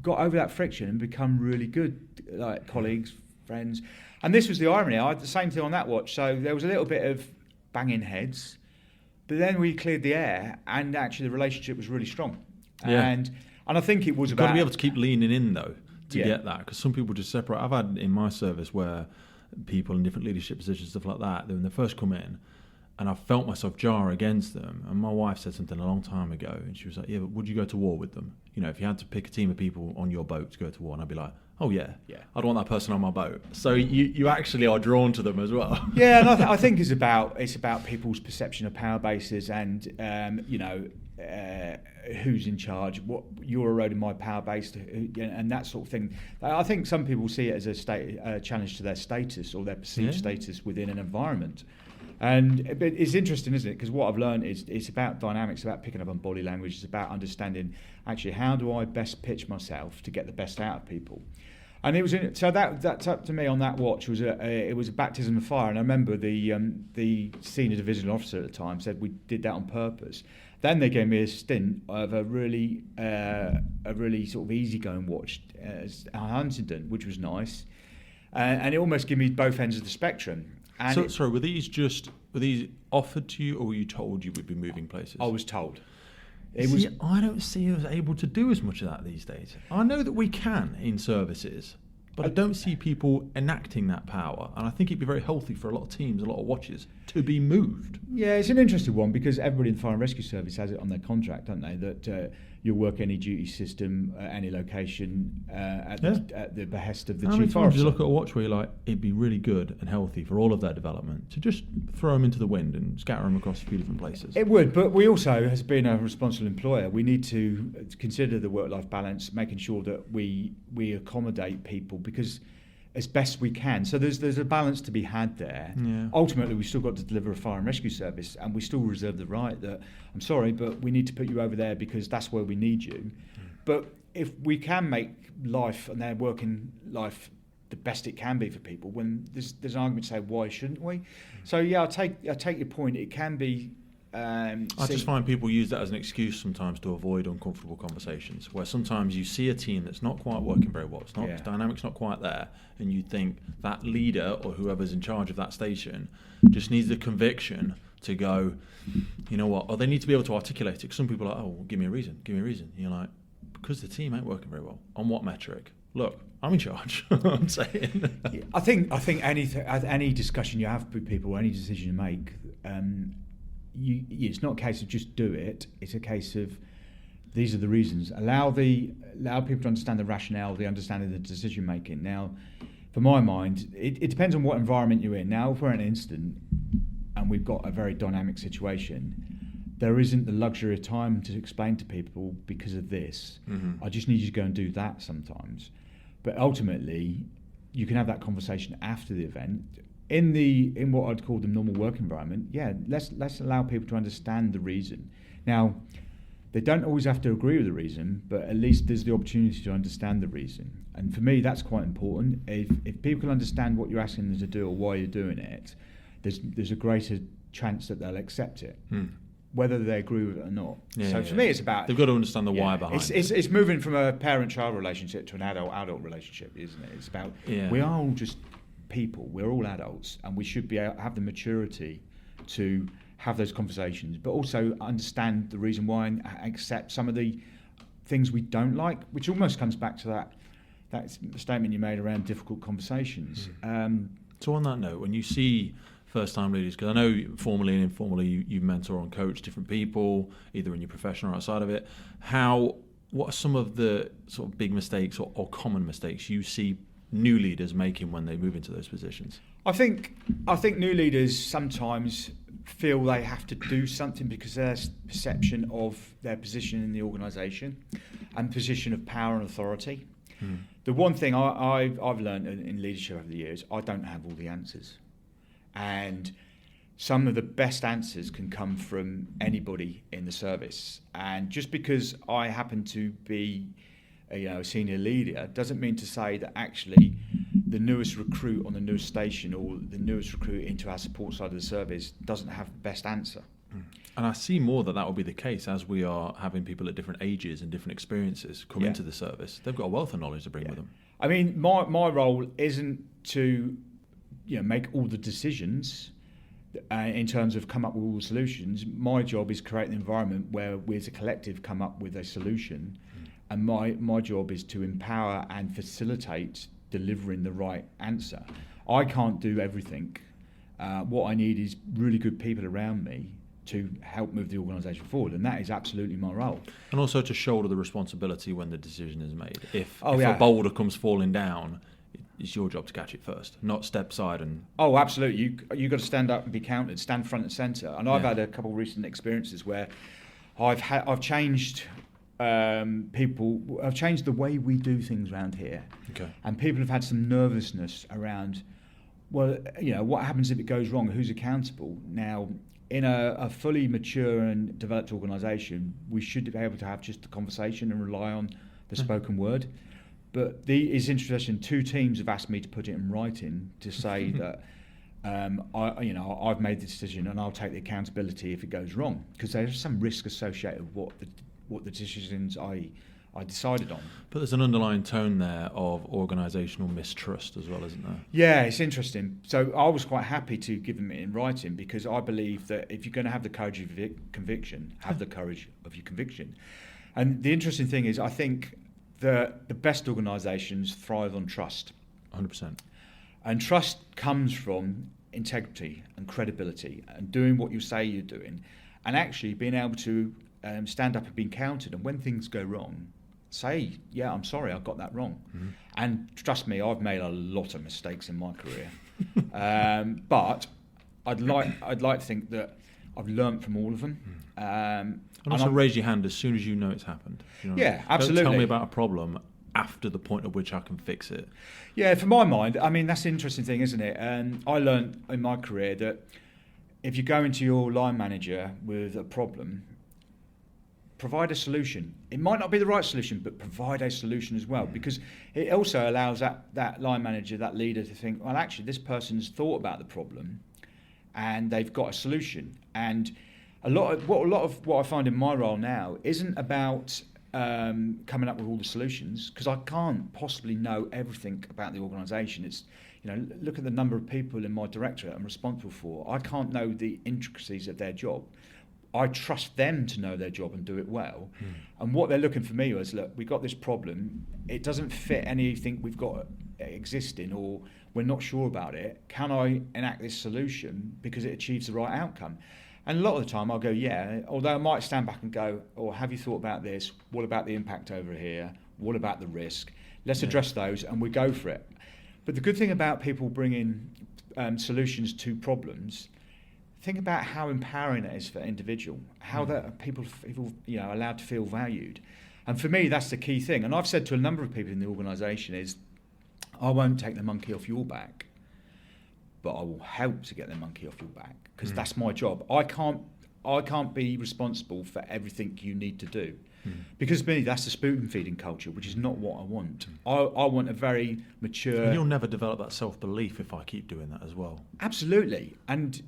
got over that friction and become really good, like colleagues, friends. And this was the irony. I had the same thing on that watch. So there was a little bit of banging heads, but then we cleared the air, and actually the relationship was really strong. Yeah. And I think it was You've about... got to be able to keep leaning in, though, to get that, because some people just separate. I've had in my service where people in different leadership positions, stuff like that, when they first come in, and I felt myself jar against them. And my wife said something a long time ago, and she was like, "Yeah, but would you go to war with them? If you had to pick a team of people on your boat to go to war," and I'd be like, "Oh yeah, I'd want that person on my boat." So you actually are drawn to them as well. Yeah, and I think it's about people's perception of power bases, and who's in charge, what you're eroding my power base, and that sort of thing. I think some people see it as a challenge to their status or their perceived status within an environment. But it's interesting, isn't it? Because what I've learned is it's about dynamics, about picking up on body language. It's about understanding, actually, how do I best pitch myself to get the best out of people. And it was that's up to me on that watch was it was a baptism of fire. And I remember the senior division officer at the time said we did that on purpose. Then they gave me a stint of a really sort of easygoing watch, Huntington, which was nice, and it almost gave me both ends of the spectrum. And were these offered to you, or were you told you would be moving places? I was told. I don't see us able to do as much of that these days. I know that we can in services, but I don't see people enacting that power. And I think it'd be very healthy for a lot of teams, a lot of watches, to be moved. Yeah, it's an interesting one because everybody in the fire and rescue service has it on their contract, don't they? That you'll work any duty system at any location at the behest of the How chief many times officer. you look at a watch where you're like, it'd be really good and healthy for all of their development to just throw them into the wind and scatter them across a few different places? It would, but we also, as being a responsible employer, we need to consider the work-life balance, making sure that we accommodate people because as best we can. So there's a balance to be had there. Yeah. Ultimately, we've still got to deliver a fire and rescue service, and we still reserve the right that, I'm sorry, but we need to put you over there because that's where we need you. But if we can make life and their working life the best it can be for people, when there's an argument to say, why shouldn't we? So yeah, I take your point. It can be... I just find people use that as an excuse sometimes to avoid uncomfortable conversations, where sometimes you see a team that's not quite working very well, dynamic's not quite there, and you think that leader or whoever's in charge of that station just needs the conviction to go, you know what, or they need to be able to articulate it, because some people are like, oh, well, give me a reason. And you're like, because the team ain't working very well. On what metric? Look, I'm in charge. I'm saying. I think any discussion you have with people, any decision you make, it's not a case of just do it. It's a case of these are the reasons. Allow people to understand the rationale, the understanding of the decision making. Now, for my mind, it depends on what environment you're in. Now, if we're in an incident and we've got a very dynamic situation, there isn't the luxury of time to explain to people because of this. I just need you to go and do that sometimes. But ultimately, you can have that conversation after the event. In what I'd call the normal work environment, let's allow people to understand the reason. Now, they don't always have to agree with the reason, but at least there's the opportunity to understand the reason. And for me, that's quite important. If people can understand what you're asking them to do or why you're doing it, there's a greater chance that they'll accept it, whether they agree with it or not. For me, it's about... They've got to understand the why behind it. It's moving from a parent-child relationship to an adult-adult relationship, isn't it? It's about, we are all just people, we're all adults, and we should have the maturity to have those conversations, but also understand the reason why and accept some of the things we don't like, which almost comes back to that statement you made around difficult conversations. So on that note, when you see first-time leaders, because I know formally and informally you mentor and coach different people, either in your profession or outside of it, what are some of the sort of big mistakes or common mistakes you see new leaders making when they move into those positions? I think new leaders sometimes feel they have to do something because of their perception of their position in the organisation and position of power and authority. The one thing I've learned in leadership over the years, I don't have all the answers. And some of the best answers can come from anybody in the service. And just because I happen to be a senior leader doesn't mean to say that actually the newest recruit on the newest station or the newest recruit into our support side of the service doesn't have the best answer. And I see more that will be the case as we are having people at different ages and different experiences come into the service. They've got a wealth of knowledge to bring with them. I mean, my role isn't to make all the decisions in terms of come up with all the solutions. My job is create an environment where we as a collective come up with a solution. And my job is to empower and facilitate delivering the right answer. I can't do everything. What I need is really good people around me to help move the organisation forward, and that is absolutely my role. And also to shoulder the responsibility when the decision is made. If a boulder comes falling down, it's your job to catch it first, not step aside and... Oh, absolutely. You've got to stand up and be counted, stand front and centre. And I've had a couple of recent experiences where I've changed... I've changed the way we do things around here. Okay. And people have had some nervousness around, what happens if it goes wrong? Who's accountable? Now, in a fully mature and developed organisation, we should be able to have just a conversation and rely on the spoken word. But it's interesting, 2 teams have asked me to put it in writing to say that I've made the decision and I'll take the accountability if it goes wrong, because there's some risk associated with what the decisions I decided on. But there's an underlying tone there of organisational mistrust as well, isn't there? Yeah, it's interesting. So I was quite happy to give them it in writing because I believe that if you're going to have the courage of your conviction, have the courage of your conviction. And the interesting thing is I think the best organisations thrive on trust. 100%. And trust comes from integrity and credibility and doing what you say you're doing and actually being able to stand up and be counted, and when things go wrong, say, I'm sorry, I got that wrong. And trust me, I've made a lot of mistakes in my career, but I'd like to think that I've learnt from all of them. And also raise your hand as soon as you know it's happened. Absolutely. Don't tell me about a problem after the point at which I can fix it. Yeah, for my mind, I mean, that's the interesting thing, isn't it? I learned in my career that if you go into your line manager with a problem, provide a solution. It might not be the right solution, but provide a solution as well, because it also allows that line manager, that leader, to think, well, actually, this person's thought about the problem and they've got a solution. And a lot of what I find in my role now isn't about coming up with all the solutions, because I can't possibly know everything about the organisation. It's, look at the number of people in my directorate I'm responsible for. I can't know the intricacies of their job. I trust them to know their job and do it well. And what they're looking for me was, look, we've got this problem. It doesn't fit anything we've got existing, or we're not sure about it. Can I enact this solution because it achieves the right outcome? And a lot of the time I'll go, yeah, although I might stand back and go, oh, have you thought about this? What about the impact over here? What about the risk? Let's address those, and we go for it. But the good thing about people bringing solutions to problems, think about how empowering it is for individual, how that people are allowed to feel valued. And for me, that's the key thing. And I've said to a number of people in the organisation is, I won't take the monkey off your back, but I will help to get the monkey off your back, because that's my job. I can't be responsible for everything you need to do, because for me that's the spoon feeding culture, which is not what I want. I want a very mature. And you'll never develop that self-belief if I keep doing that as well. Absolutely. And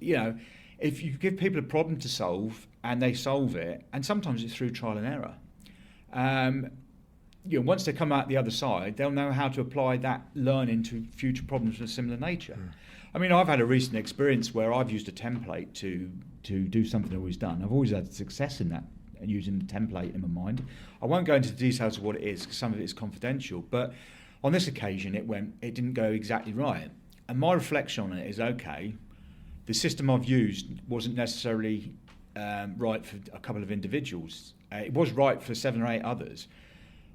if you give people a problem to solve and they solve it, and sometimes it's through trial and error. Once they come out the other side, they'll know how to apply that learning to future problems of a similar nature. I mean, I've had a recent experience where I've used a template to do something I've always done. I've always had success in that, and using the template in my mind. I won't go into the details of what it is, because some of it is confidential, but on this occasion it didn't go exactly right. And my reflection on it is, okay, the system I've used wasn't necessarily right for a couple of individuals. It was right for 7 or 8 others.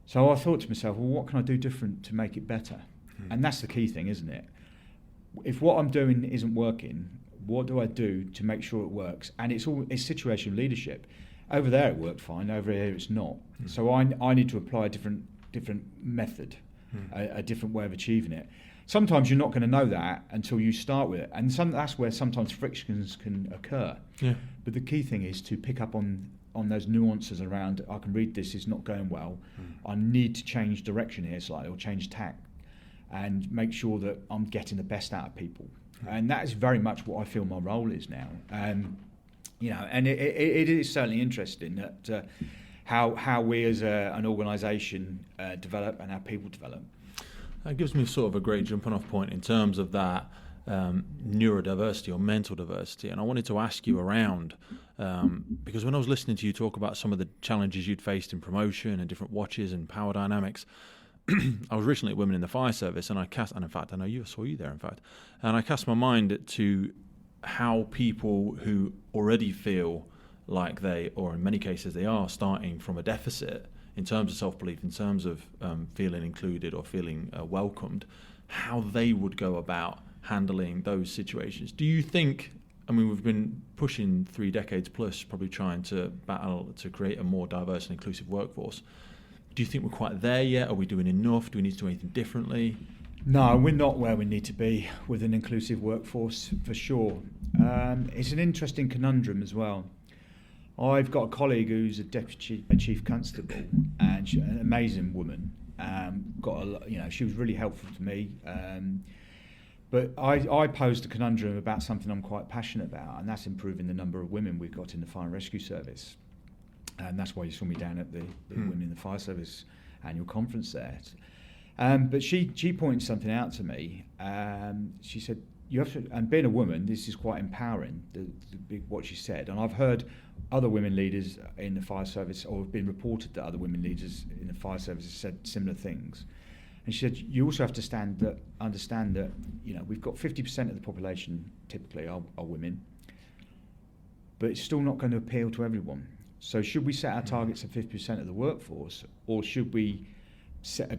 So I thought to myself, well, what can I do different to make it better? And that's the key thing, isn't it? If what I'm doing isn't working, what do I do to make sure it works? And it's situational leadership. Over there it worked fine, over here it's not. So I need to apply a different method, a different way of achieving it. Sometimes you're not going to know that until you start with it, and that's where sometimes frictions can occur. Yeah. But the key thing is to pick up on those nuances around, I can read this is not going well, I need to change direction here slightly, or change tack, and make sure that I'm getting the best out of people. And that is very much what I feel my role is now. And it is certainly interesting that how we as an organisation develop and how people develop. That gives me sort of a great jumping off point in terms of that neurodiversity or mental diversity. And I wanted to ask you around, because when I was listening to you talk about some of the challenges you'd faced in promotion and different watches and power dynamics, I was recently at Women in the Fire Service, and in fact, I know I saw you there, and I cast my mind to how people who already feel like or in many cases they are starting from a deficit in terms of self-belief, in terms of feeling included or feeling welcomed, how they would go about handling those situations. Do you think, we've been pushing 3 decades plus, probably trying to battle to create a more diverse and inclusive workforce. Do you think we're quite there yet? Are we doing enough? Do we need to do anything differently? No, we're not where we need to be with an inclusive workforce, for sure. It's an interesting conundrum as well. I've got a colleague who's a chief constable, and she's an amazing woman. She was really helpful to me. But I posed a conundrum about something I'm quite passionate about, and that's improving the number of women we've got in the fire and rescue service. And that's why you saw me down at the Women in the Fire Service annual conference there. But she pointed something out to me. She said, "You have to," and being a woman, this is quite empowering. What she said, and I've heard other women leaders in the fire service, or have been reported that other women leaders in the fire service have said similar things. And she said, "You also have to understand that we've got 50% of the population typically are women, but it's still not going to appeal to everyone. So should we set our targets at 50% of the workforce, or should we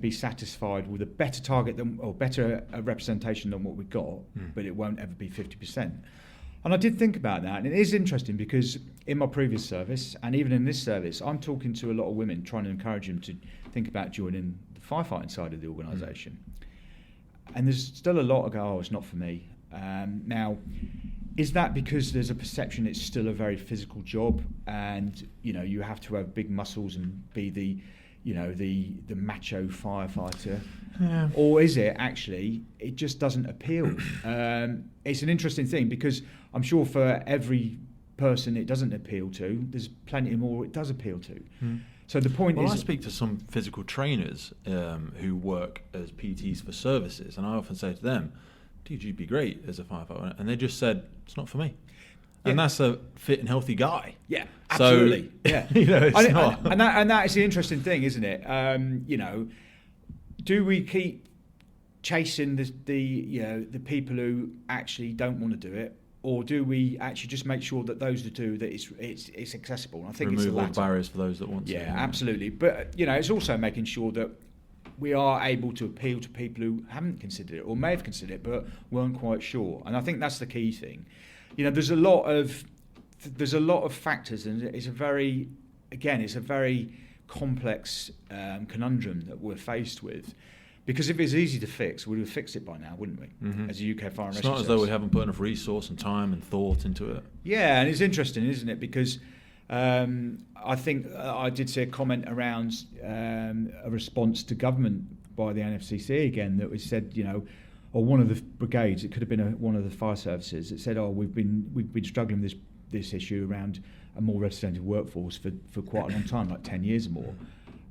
be satisfied with a better target or better representation than what we've got, but it won't ever be 50%? And I did think about that, and it is interesting because in my previous service, and even in this service, I'm talking to a lot of women, trying to encourage them to think about joining the firefighting side of the organisation. And there's still a lot of go, it's not for me. Now, is that because there's a perception it's still a very physical job, and you have to have big muscles and be the macho firefighter, or is it actually it just doesn't appeal? It's an interesting thing, because I'm sure for every person it doesn't appeal to, there's plenty more it does appeal to. So the point is, I speak to some physical trainers who work as PTs for services, and I often say to them, "Dude, you'd be great as a firefighter," and they just said, "It's not for me." Yeah. And that's a fit and healthy guy. Yeah, absolutely. So, yeah, it's not. And that is the interesting thing, isn't it? Do we keep chasing the people who actually don't want to do it, or do we actually just make sure that those that do that it's accessible? And I think remove it's the all latter. the barriers for those that want to. Yeah, absolutely. But it's also making sure that we are able to appeal to people who haven't considered it or may have considered it but weren't quite sure. And I think that's the key thing. There's a lot of factors, and it's a very complex conundrum that we're faced with. Because if it's easy to fix, we would have fixed it by now, wouldn't we? Mm-hmm. As a UK Fire and Rescue It's not as though we haven't put enough resource and time and thought into it. Yeah, and it's interesting, isn't it? Because I think I did see a comment around a response to government by the NFCC again that was said, or one of the brigades, it could have been one of the fire services, that said, we've been struggling with this issue around a more representative workforce for quite a long time, like 10 years or more.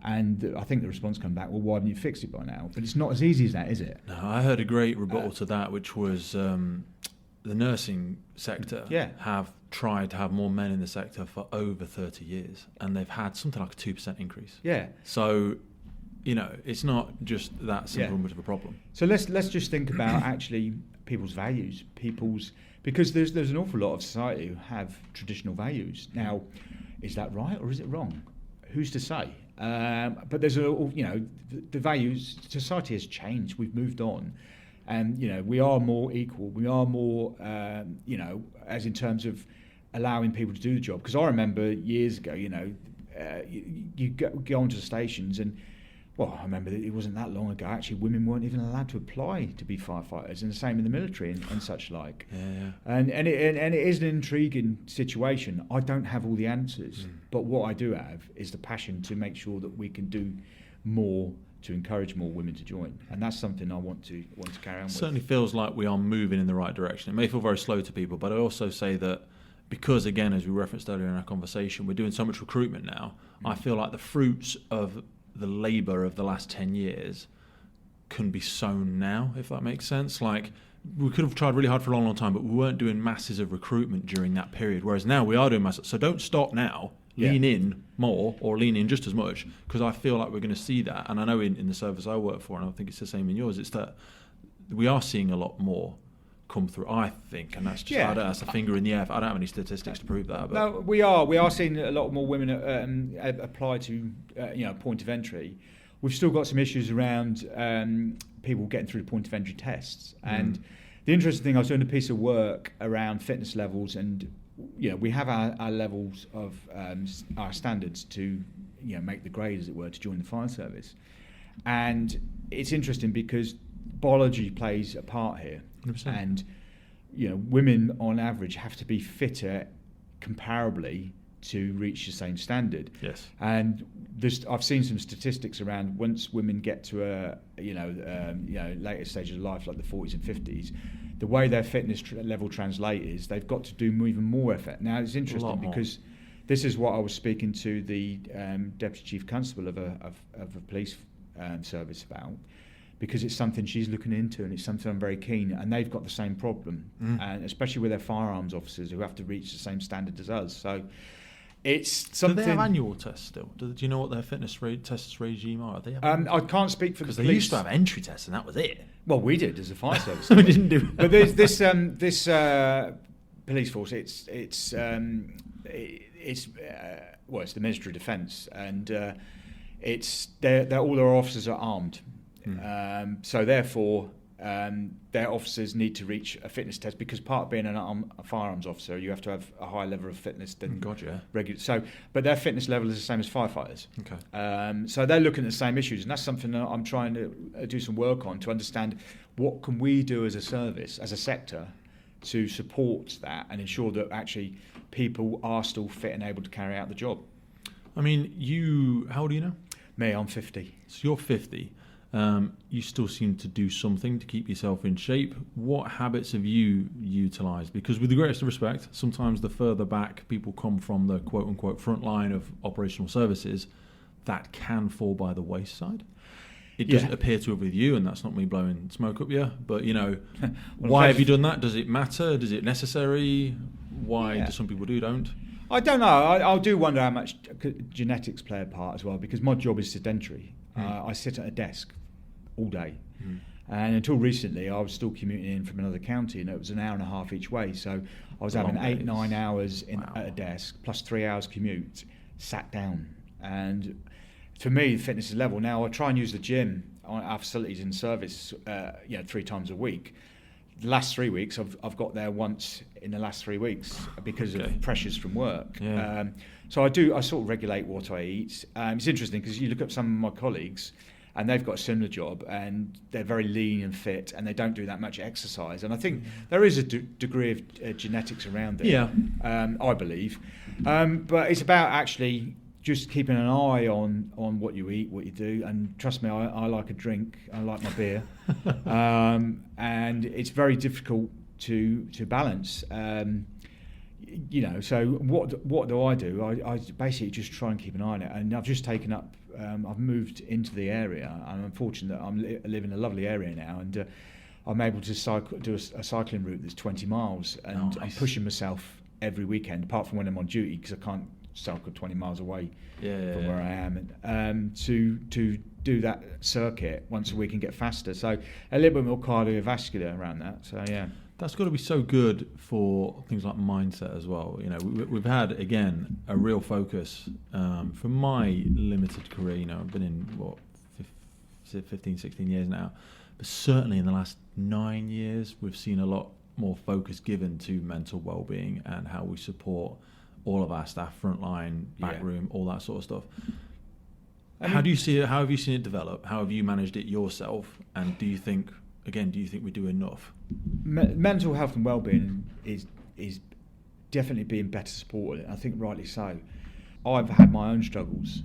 And I think the response came back, well, why didn't you fix it by now? But it's not as easy as that, is it? No, I heard a great rebuttal to that, which was the nursing sector have tried to have more men in the sector for over 30 years, and they've had something like a 2% increase. Yeah. So, it's not just that simple much of a problem. So let's just think about actually people's values, because there's an awful lot of society who have traditional values. Now, is that right or is it wrong? Who's to say? But there's the values. Society has changed. We've moved on, and we are more equal. We are more, as in terms of allowing people to do the job. Because I remember years ago, you go onto the stations and. Well, I remember that it wasn't that long ago. Actually, women weren't even allowed to apply to be firefighters, and the same in the military and such like. Yeah. And it is an intriguing situation. I don't have all the answers, but what I do have is the passion to make sure that we can do more to encourage more women to join, and that's something I want to carry on with. Certainly feels like we are moving in the right direction. It may feel very slow to people, but I also say that because, again, as we referenced earlier in our conversation, we're doing so much recruitment now. I feel like the fruits of the labour of the last 10 years can be sown now, if that makes sense. Like, we could have tried really hard for a long, long time, but we weren't doing masses of recruitment during that period, whereas now we are doing masses. So don't stop now. Lean in more, or lean in just as much, because I feel like we're going to see that. And I know in the service I work for, and I think it's the same in yours, it's that we are seeing a lot more come through, I think, and that's just that's a finger in the air. I don't have any statistics to prove that. But. No, we are seeing a lot more women apply to point of entry. We've still got some issues around people getting through the point of entry tests. And the interesting thing, I was doing a piece of work around fitness levels, and we have our levels of our standards to make the grade, as it were, to join the fire service. And it's interesting because biology plays a part here. 100%. And women on average have to be fitter comparably to reach the same standard. Yes. And I've seen some statistics around once women get to a later stage of life, like the 40s and 50s, the way their fitness level translate is they've got to do even more effort. Now it's interesting because this is what I was speaking to the Deputy Chief Constable of a police service about. Because it's something she's looking into, and it's something I'm very keen. And they've got the same problem, and especially with their firearms officers who have to reach the same standard as us. So it's something. Do they have annual tests still? Do you know what their fitness tests regime are? They have I can't speak for the police. Because they used to have entry tests, and that was it. Well, we did as a fire service. We didn't do. But there's this police force. It's the Ministry of Defence, and all their officers are armed. So therefore, their officers need to reach a fitness test, because part of being a firearms officer, you have to have a higher level of fitness than regular. So, but their fitness level is the same as firefighters. Okay. So they're looking at the same issues, and that's something that I'm trying to do some work on to understand what can we do as a service, as a sector, to support that and ensure that actually people are still fit and able to carry out the job. I mean, how old are you now? Me, I'm 50. So you're 50. You still seem to do something to keep yourself in shape. What habits have you utilised? Because with the greatest respect, sometimes the further back people come from the quote-unquote front line of operational services, that can fall by the wayside. It doesn't appear to have with you, and that's not me blowing smoke up you, but, why have you done that? Does it matter? Does it necessary? Why do some people don't? I don't know. I do wonder how much genetics play a part as well, because my job is sedentary. I sit at a desk all day. And until recently, I was still commuting in from another county, and it was an hour and a half each way. So I was having 8-9 hours at a desk, plus 3 hours commute, sat down. And for me, fitness is level. Now, I try and use the gym, our facilities in service, 3 times a week. The last 3 weeks, I've got there once in the last 3 weeks because of pressures from work. Yeah. So I sort of regulate what I eat. It's interesting because you look at some of my colleagues, and they've got a similar job, and they're very lean and fit, and they don't do that much exercise. And I think there is a degree of genetics around it, I believe. But it's about actually just keeping an eye on what you eat, what you do. And trust me, I like a drink. I like my beer. And it's very difficult to balance. So what do? I basically just try and keep an eye on it. And I've just taken up, I've moved into the area, and I'm fortunate that I live in a lovely area now, and I'm able to do a cycling route that's 20 miles, and I'm pushing myself every weekend, apart from when I'm on duty, because I can't cycle 20 miles away from where I am, and to do that circuit once a week and get faster. So a little bit more cardiovascular around that. So that's got to be so good for things like mindset as well. You know, we've had, again, a real focus for my limited career. You know, I've been in 15, 16 years now, but certainly in the last 9 years, we've seen a lot more focus given to mental well-being and how we support all of our staff, frontline, backroom, all that sort of stuff. How have you seen it develop? How have you managed it yourself? And do you think we do enough? Mental health and well-being is definitely being better supported. I think rightly so. I've had my own struggles.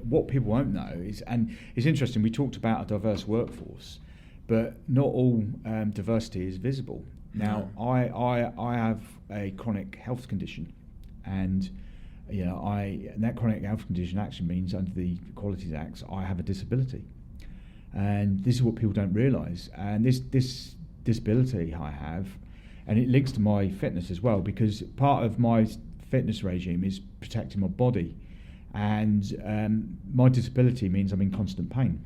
What people won't know is, and it's interesting, we talked about a diverse workforce, but not all diversity is visible. Now, I have a chronic health condition, and that chronic health condition actually means, under the Equalities Act, I have a disability. And this is what people don't realise. And this disability I have, and it links to my fitness as well, because part of my fitness regime is protecting my body. And my disability means I'm in constant pain.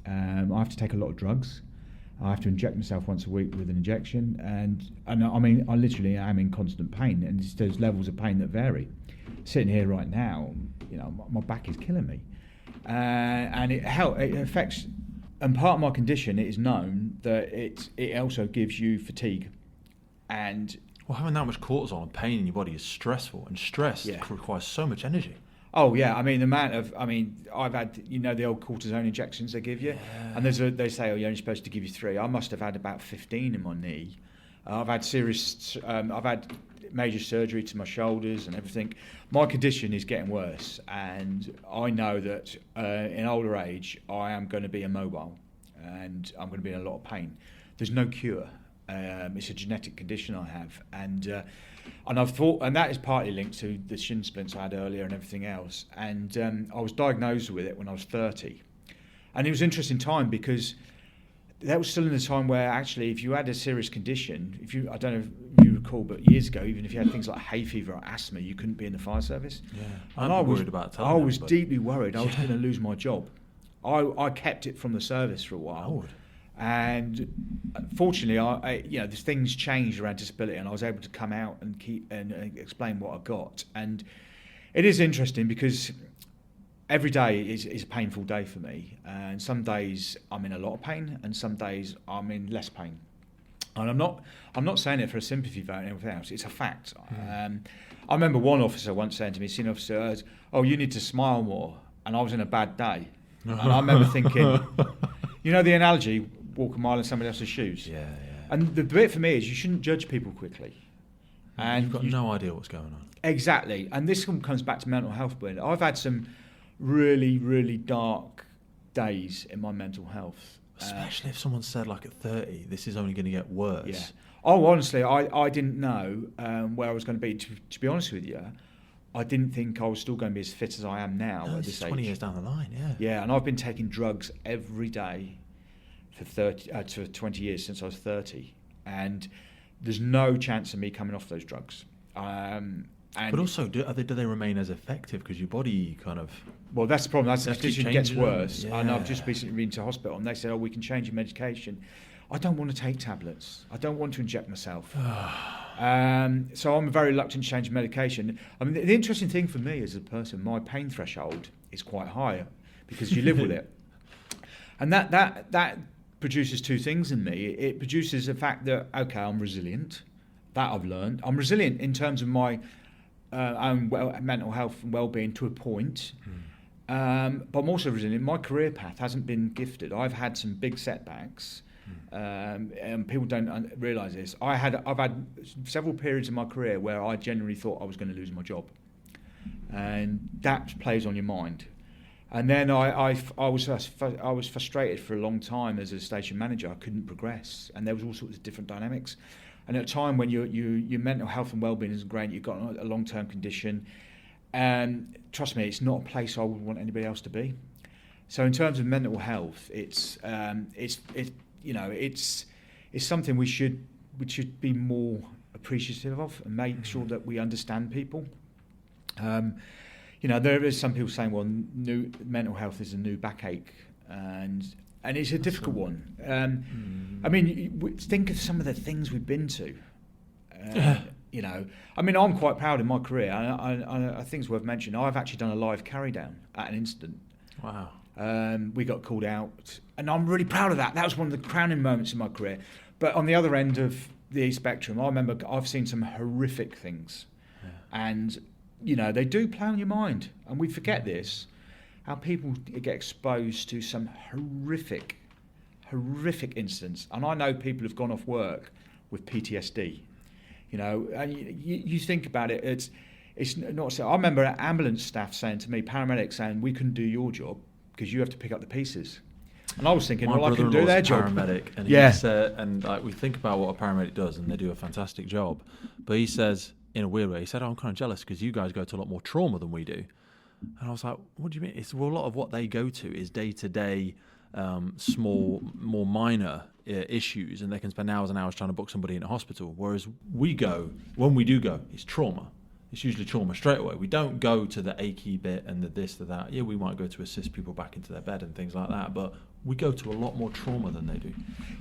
I have to take a lot of drugs. I have to inject myself once a week with an injection. And I mean, I literally am in constant pain. And it's those levels of pain that vary. Sitting here right now, my back is killing me. And it affects... And part of my condition, it is known that it also gives you fatigue. And having that much cortisol and pain in your body is stressful, and stress requires so much energy. Oh yeah, I mean I've had the old cortisone injections they give you, and they say you're only supposed to give you 3. I must have had about 15 in my knee. I've had major surgery to my shoulders and everything. My condition is getting worse, and I know that in older age I am going to be immobile, and I'm going to be in a lot of pain. There's no cure. It's a genetic condition I have, and I've thought, and that is partly linked to the shin splints I had earlier and everything else. And I was diagnosed with it when I was 30, and it was an interesting time because that was still in a time where actually, if you had a serious condition, I don't know if you recall, but years ago, even if you had things like hay fever or asthma, you couldn't be in the fire service. Yeah, I was deeply worried I was going to lose my job. I kept it from the service for a while. And fortunately, there's things changed around disability, and I was able to come out and explain what I got. And it is interesting because every day is a painful day for me, and some days I'm in a lot of pain, and some days I'm in less pain. And I'm not saying it for a sympathy vote and everything else. It's a fact. I remember one officer once saying to me, senior officer, "Oh, you need to smile more," and I was in a bad day, and I remember thinking, the analogy, walk a mile in somebody else's shoes. Yeah. And the bit for me is you shouldn't judge people quickly. And you've got no idea what's going on. Exactly. And this comes back to mental health. I've had some really, really dark days in my mental health. Especially if someone said, like, at 30, this is only going to get worse. Yeah. Oh, honestly, I didn't know where I was going to be. To be honest with you, I didn't think I was still going to be as fit as I am now at this age. 20 years down the line, yeah. Yeah, and I've been taking drugs every day for 20 years since I was 30, and there's no chance of me coming off those drugs. But also, do they remain as effective? Because your body kind of... Well, that's the problem. That's the condition gets worse. Yeah. And I've just recently been to hospital and they said, we can change your medication. I don't want to take tablets. I don't want to inject myself. So I'm very reluctant to change medication. I mean, the interesting thing for me as a person, my pain threshold is quite high because you live with it. And that produces two things in me. It produces the fact that, okay, I'm resilient. That I've learned. I'm resilient in terms of my own mental health and well-being to a point. But I'm also resilient. My career path hasn't been gifted. I've had some big setbacks. And people don't realise this. I've had several periods in my career where I genuinely thought I was going to lose my job, and that plays on your mind. And then I was frustrated for a long time as a station manager. I couldn't progress, and there was all sorts of different dynamics. And at a time when your mental health and well-being isn't great, you've got a long-term condition, and trust me, it's not a place I would want anybody else to be. So in terms of mental health, it's something we should be more appreciative of and make sure that we understand people. There is some people saying, well, new mental health is a new backache, and it's a difficult one. I mean, think of some of the things we've been to. I mean, I'm quite proud in my career. I think it's worth mentioning. I've actually done a live carry down at an incident. Wow. We got called out, and I'm really proud of that. That was one of the crowning moments in my career. But on the other end of the spectrum, I remember I've seen some horrific things, and they do play on your mind, and we forget this. How people get exposed to some horrific incidents, and I know people have gone off work with PTSD. And you think about it, it's not so. I remember ambulance staff saying to me, paramedics saying, we couldn't do your job because you have to pick up the pieces. And I was thinking, My I can do their job. Paramedic, and he said, and we think about what a paramedic does, and they do a fantastic job. But he says, in a weird way, he said, I'm kind of jealous because you guys go to a lot more trauma than we do. And I was like, what do you mean? It's a lot of what they go to is day-to-day, small, more minor issues, and they can spend hours and hours trying to book somebody in a hospital. Whereas when we do go, it's trauma. It's usually trauma straight away. We don't go to the achy bit and the this, the that. Yeah, we might go to assist people back into their bed and things like that, but we go to a lot more trauma than they do.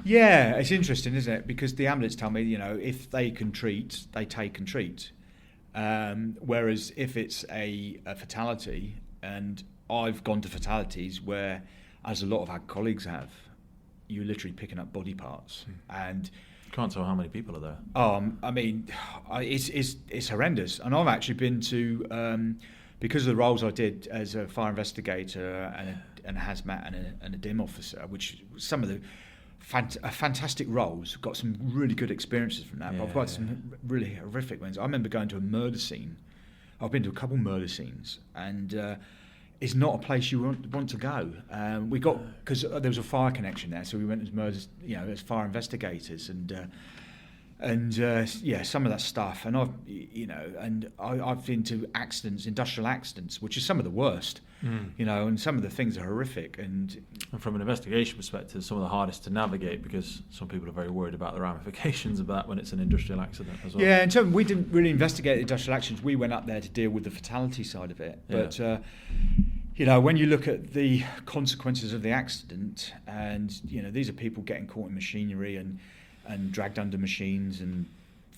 Yeah, it's interesting, isn't it? Because the ambulance tell me, if they can treat, they take and treat. Whereas if it's a fatality, and I've gone to fatalities where, as a lot of our colleagues have, you're literally picking up body parts and can't tell how many people are there. I mean, it's horrendous. And I've actually been to, because of the roles I did as a fire investigator and a hazmat and a DIM officer, which some of the fantastic roles, got some really good experiences from that. But I've got some really horrific ones. I remember going to a murder scene. I've been to a couple murder scenes, and it's not a place you want to go. We got, because there was a fire connection there, so we went as murders, as fire investigators, and some of that stuff. And I've been to accidents, industrial accidents, which are some of the worst. And some of the things are horrific. And from an investigation perspective, some of the hardest to navigate, because some people are very worried about the ramifications of that when it's an industrial accident as well. Yeah, in terms, we didn't really investigate the industrial accidents. We went up there to deal with the fatality side of it. But when you look at the consequences of the accident, and these are people getting caught in machinery and dragged under machines and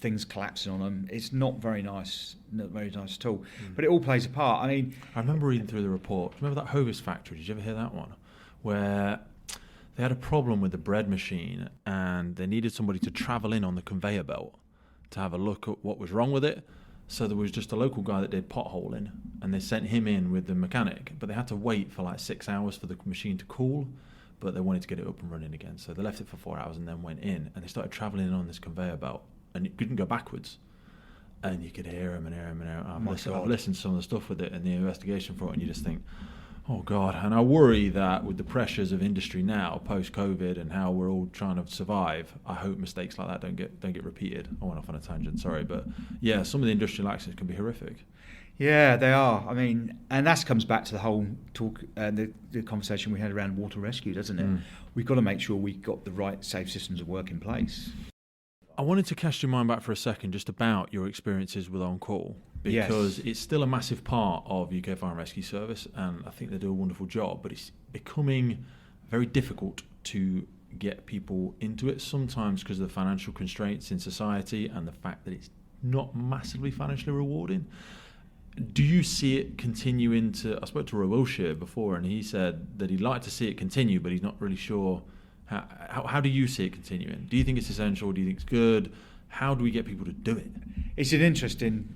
things collapsing on them, it's not very nice at all. But it all plays a part. I mean, I remember reading through the report. Remember that Hovis factory? Did you ever hear that one? Where they had a problem with the bread machine, and they needed somebody to travel in on the conveyor belt to have a look at what was wrong with it. So there was just a local guy that did potholing, and they sent him in with the mechanic, but they had to wait for like 6 hours for the machine to cool, but they wanted to get it up and running again. So they left it for 4 hours and then went in, and they started travelling in on this conveyor belt, and it couldn't go backwards. And you could hear him. I've listened to some of the stuff with it and the investigation for it, and you just think, oh God. And I worry that with the pressures of industry now, post-COVID, and how we're all trying to survive, I hope mistakes like that don't get repeated. I went off on a tangent, sorry. But yeah, some of the industrial accidents can be horrific. Yeah, they are. I mean, and that comes back to the whole talk, the conversation we had around water rescue, doesn't it? We've got to make sure we've got the right safe systems of work in place. I wanted to cast your mind back for a second just about your experiences with On Call, because it's still a massive part of UK Fire and Rescue Service, and I think they do a wonderful job, but it's becoming very difficult to get people into it, sometimes because of the financial constraints in society and the fact that it's not massively financially rewarding. Do you see it continuing to... I spoke to Roy Wilshire before, and he said that he'd like to see it continue, but he's not really sure. How do you see it continuing? Do you think it's essential? Do you think it's good? How do we get people to do it? It's an interesting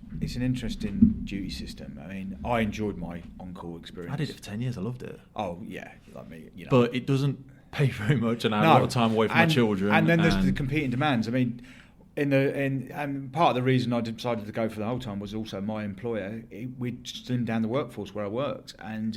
duty system. I mean, I enjoyed my on-call experience. I did it for 10 years. I loved it. Oh, yeah, like me. You know. But it doesn't pay very much, and I have a lot of time away from my children. And then there's the competing demands. I mean, and part of the reason I decided to go for the whole time was also my employer. We'd slimmed down the workforce where I worked, and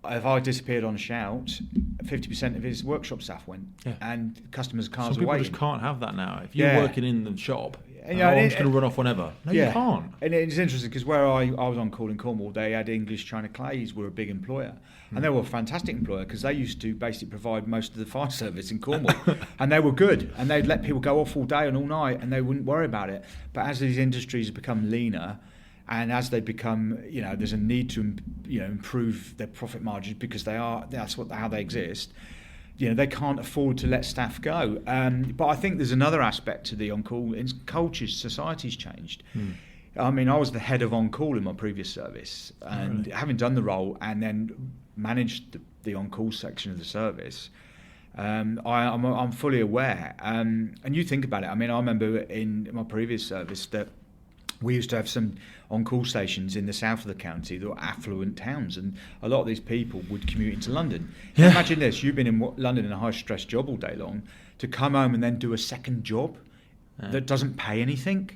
if I disappeared on a shout, 50% of his workshop staff went, and customers' cars Some are waiting. People just can't have that now. If you're working in the shop, I'm just going to run off whenever. No, you can't. And it's interesting because where I was on call in Cornwall, they had English China Clays were a big employer. And they were a fantastic employer because they used to basically provide most of the fire service in Cornwall. And they were good. And they'd let people go off all day and all night and they wouldn't worry about it. But as these industries have become leaner, and as they become, there's a need to, improve their profit margins because that's how they exist. They can't afford to let staff go. But I think there's another aspect to the on-call. In cultures, society's changed. I mean, I was the head of on-call in my previous service, and having done the role and then managed the on-call section of the service, I'm fully aware. And you think about it. I mean, I remember in my previous service that we used to have some on-call stations in the south of the county that were affluent towns, and a lot of these people would commute into London. Imagine this, you've been in London in a high-stress job all day long, to come home and then do a second job that doesn't pay anything,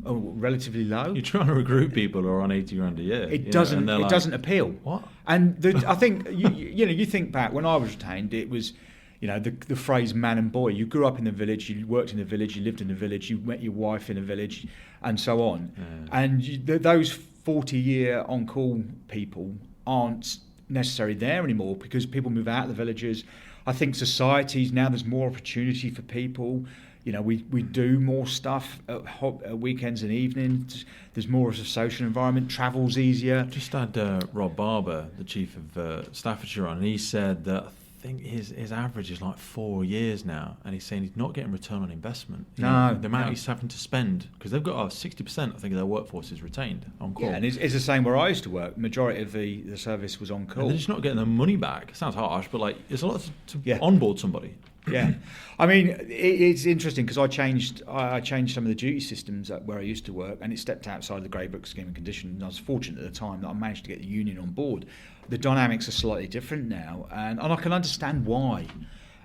or relatively low. You're trying to recruit people who are on 80 grand a year. It doesn't appeal. What? And I think, you think back, when I was retained, it was... the phrase man and boy. You grew up in the village, you worked in the village, you lived in the village, you met your wife in a village, and so on. And those 40-year on-call people aren't necessarily there anymore because people move out of the villages. I think societies, now there's more opportunity for people. We do more stuff at weekends and evenings. There's more of a social environment. Travel's easier. Just had Rob Barber, the chief of Staffordshire, on, and he said that I think his average is like 4 years now, and he's saying he's not getting return on investment. The amount he's having to spend, because they've got 60%, I think, of their workforce is retained on call. Yeah, and it's the same where I used to work. Majority of the service was on call. And they're just not getting their money back. It sounds harsh, but there's a lot to onboard somebody. Yeah, I mean, it's interesting because I changed some of the duty systems where I used to work, and it stepped outside of the Grey Book scheme and condition. And I was fortunate at the time that I managed to get the union on board. The dynamics are slightly different now, and I can understand why.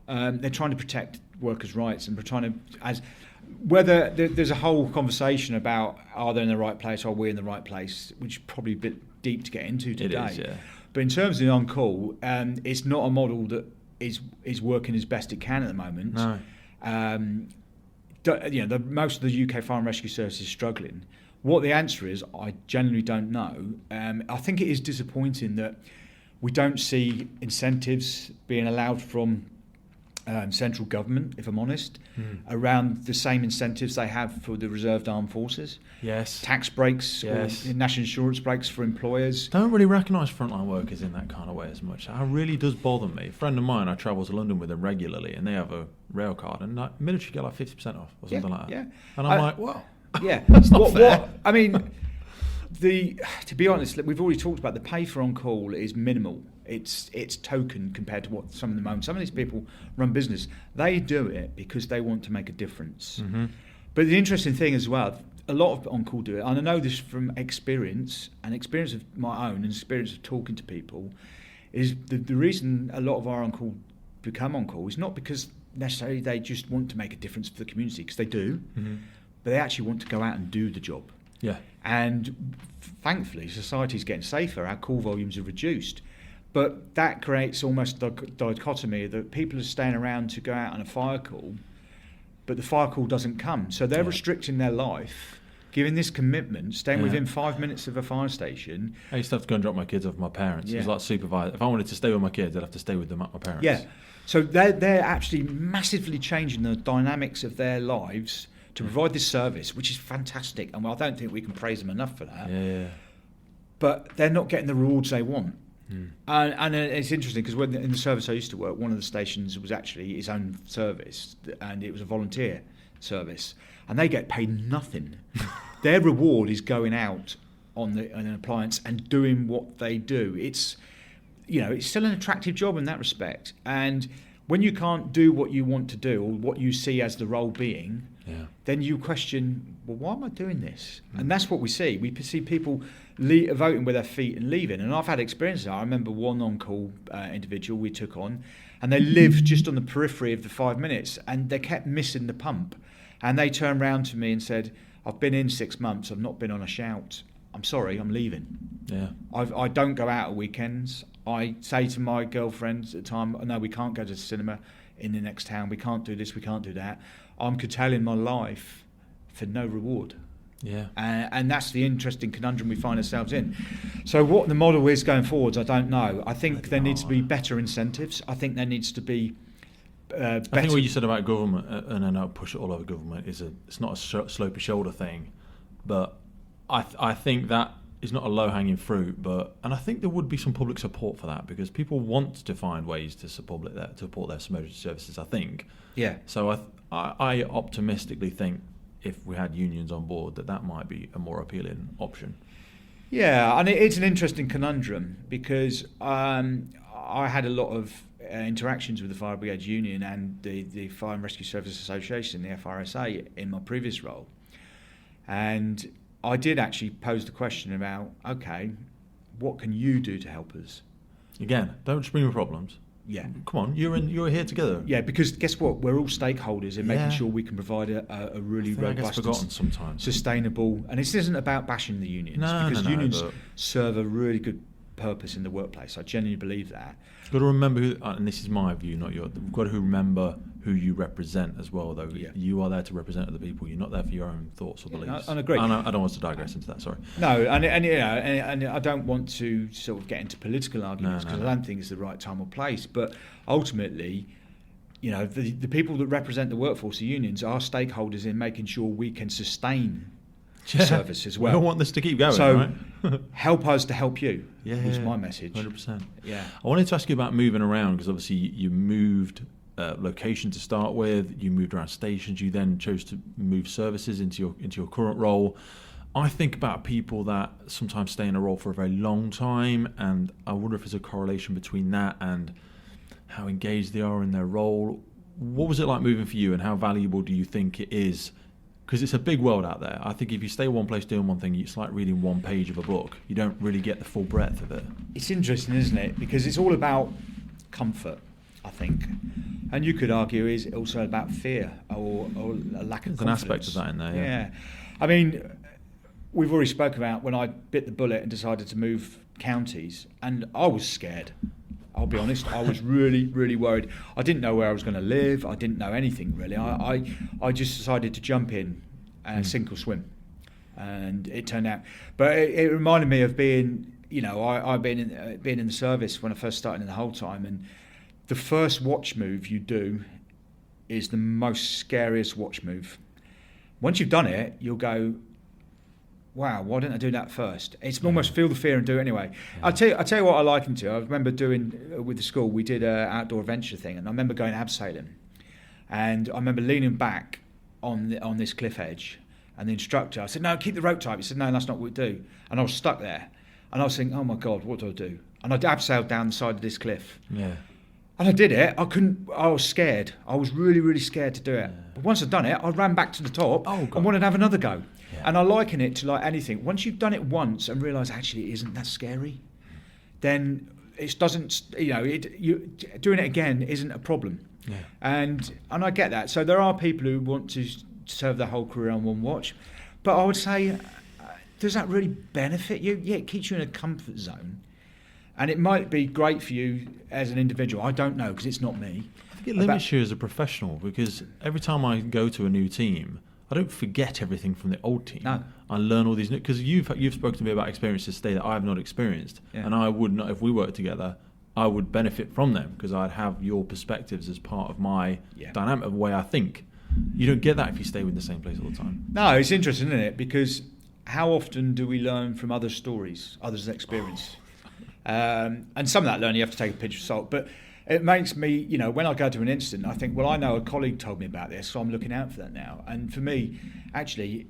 They're trying to protect workers' rights, and we're trying to, whether there's a whole conversation about are they in the right place, are we in the right place, which is probably a bit deep to get into today. It is, yeah. But in terms of the on-call, it's not a model that is working as best it can at the moment. No. Most of the UK Fire and Rescue Service is struggling. What the answer is, I genuinely don't know. I think it is disappointing that we don't see incentives being allowed from central government, if I'm honest, around the same incentives they have for the reserved armed forces. Yes. Tax breaks, yes. Or national insurance breaks for employers. Don't really recognise frontline workers in that kind of way as much. It really does bother me. A friend of mine, I travel to London with them regularly, and they have a rail card, and military get 50% off or something like that. Yeah. And I'm like, well, yeah, that's not fair. I mean, to be honest, we've already talked about the pay for on call is minimal. It's token compared to what some of these people run business. They do it because they want to make a difference. Mm-hmm. But the interesting thing as well, a lot of on call do it, and I know this from experience of my own and experience of talking to people, is the reason a lot of our on call become on call is not because necessarily they just want to make a difference for the community, because they do, but they actually want to go out and do the job. Yeah. And thankfully, society's getting safer. Our call volumes are reduced. But that creates almost a dichotomy that people are staying around to go out on a fire call, but the fire call doesn't come. So they're restricting their life, giving this commitment, staying within 5 minutes of a fire station. I used to have to go and drop my kids off with my parents. It was like supervised. If I wanted to stay with my kids, I'd have to stay with them at my parents. Yeah. So they're actually massively changing the dynamics of their lives to provide this service, which is fantastic, and I don't think we can praise them enough for that. Yeah. But they're not getting the rewards they want. And it's interesting because in the service I used to work, one of the stations was actually his own service, and it was a volunteer service, and they get paid nothing. Their reward is going out on an appliance and doing what they do. It's still an attractive job in that respect. And when you can't do what you want to do or what you see as the role being, then you question, well, why am I doing this? And that's what we see. We see people voting with their feet and leaving. And I've had experiences. I remember one on-call individual we took on, and they lived just on the periphery of the 5 minutes, and they kept missing the pump. And they turned round to me and said, I've been in 6 months, I've not been on a shout. I'm sorry, I'm leaving. Yeah. I don't go out at weekends. I say to my girlfriends at the time, no, we can't go to the cinema in the next town. We can't do this, we can't do that. I'm curtailing my life for no reward. Yeah. And that's the interesting conundrum we find ourselves in. So what the model is going forwards, I don't know. I think there needs to be better incentives. I think there needs to be better. I think what you said about government, and then I'll push it all over government, it's not a slopey shoulder thing, but I think that is not a low-hanging fruit, and I think there would be some public support for that, because people want to find ways to support their emergency services, I think. Yeah. So I optimistically think if we had unions on board, that might be a more appealing option. Yeah, and it's an interesting conundrum, because I had a lot of interactions with the Fire Brigades Union and the Fire and Rescue Service Association, the FRSA, in my previous role. And I did actually pose the question about, okay, what can you do to help us? Again, don't just bring me problems. Yeah. Come on, you're here together. Yeah, because guess what? We're all stakeholders in making sure we can provide a really robust, sustainable. And this isn't about bashing the unions, because unions serve a really good purpose in the workplace. I genuinely believe that. You've got to remember who, and this is my view, not yours. We've got to remember who you represent as well, though. Yeah. You are there to represent other people. You're not there for your own thoughts or beliefs. I agree. I don't want to digress into that. Sorry. No, and I don't want to sort of get into political arguments, because I don't think it's the right time or place. But ultimately, the people that represent the workforce, the unions, are stakeholders in making sure we can sustain service as well. We all want this to keep going, so right? help us to help you. Was my message. 100%. Yeah. I wanted to ask you about moving around, because obviously you moved location to start with. You moved around stations. You then chose to move services into your current role. I think about people that sometimes stay in a role for a very long time, and I wonder if there's a correlation between that and how engaged they are in their role. What was it like moving for you, and how valuable do you think it is? Because it's a big world out there. I think if you stay one place doing one thing, it's like reading one page of a book. You don't really get the full breadth of it. It's interesting, isn't it? Because it's all about comfort, I think. And you could argue it's also about fear or a lack of confidence. There's an aspect of that in there, yeah. I mean, we've already spoke about when I bit the bullet and decided to move counties, and I was scared. I'll be honest, I was really, really worried. I didn't know where I was going to live. I didn't know anything really. I just decided to jump in and sink or swim, and it turned out. But it reminded me of being, I've been in the service when I first started in the whole time, and the first watch move you do is the most scariest watch move. Once you've done it, you'll go, wow, why didn't I do that first? It's almost feel the fear and do it anyway. Yeah. I'll tell you what I liken to. I remember doing with the school, we did an outdoor adventure thing, and I remember going abseiling, and I remember leaning back on this cliff edge, and the instructor, I said, no, keep the rope tight. He said, no, that's not what we do. And I was stuck there, and I was thinking, oh my God, what do I do? And I abseiled down the side of this cliff. Yeah. And I did it. I was scared. I was really, really scared to do it. Yeah. But once I'd done it, I ran back to the top and wanted to have another go. Yeah. And I liken it to like anything. Once you've done it once and realise actually it isn't that scary, then it doesn't. Doing it again isn't a problem. Yeah. And I get that. So there are people who want to serve their whole career on one watch, but I would say, does that really benefit you? Yeah, it keeps you in a comfort zone. And it might be great for you as an individual. I don't know, because it's not me. I think it limits you as a professional, because every time I go to a new team, I don't forget everything from the old team. No. I learn all these new... Because you've spoken to me about experiences today that I have not experienced. Yeah. And I would not, if we worked together, I would benefit from them, because I'd have your perspectives as part of my dynamic, of the way I think. You don't get that if you stay with the same place all the time. No, it's interesting, isn't it? Because how often do we learn from others' stories, others' experience? And some of that learning you have to take a pinch of salt. But it makes me, when I go to an incident, I think, well, I know a colleague told me about this, so I'm looking out for that now. And for me, actually,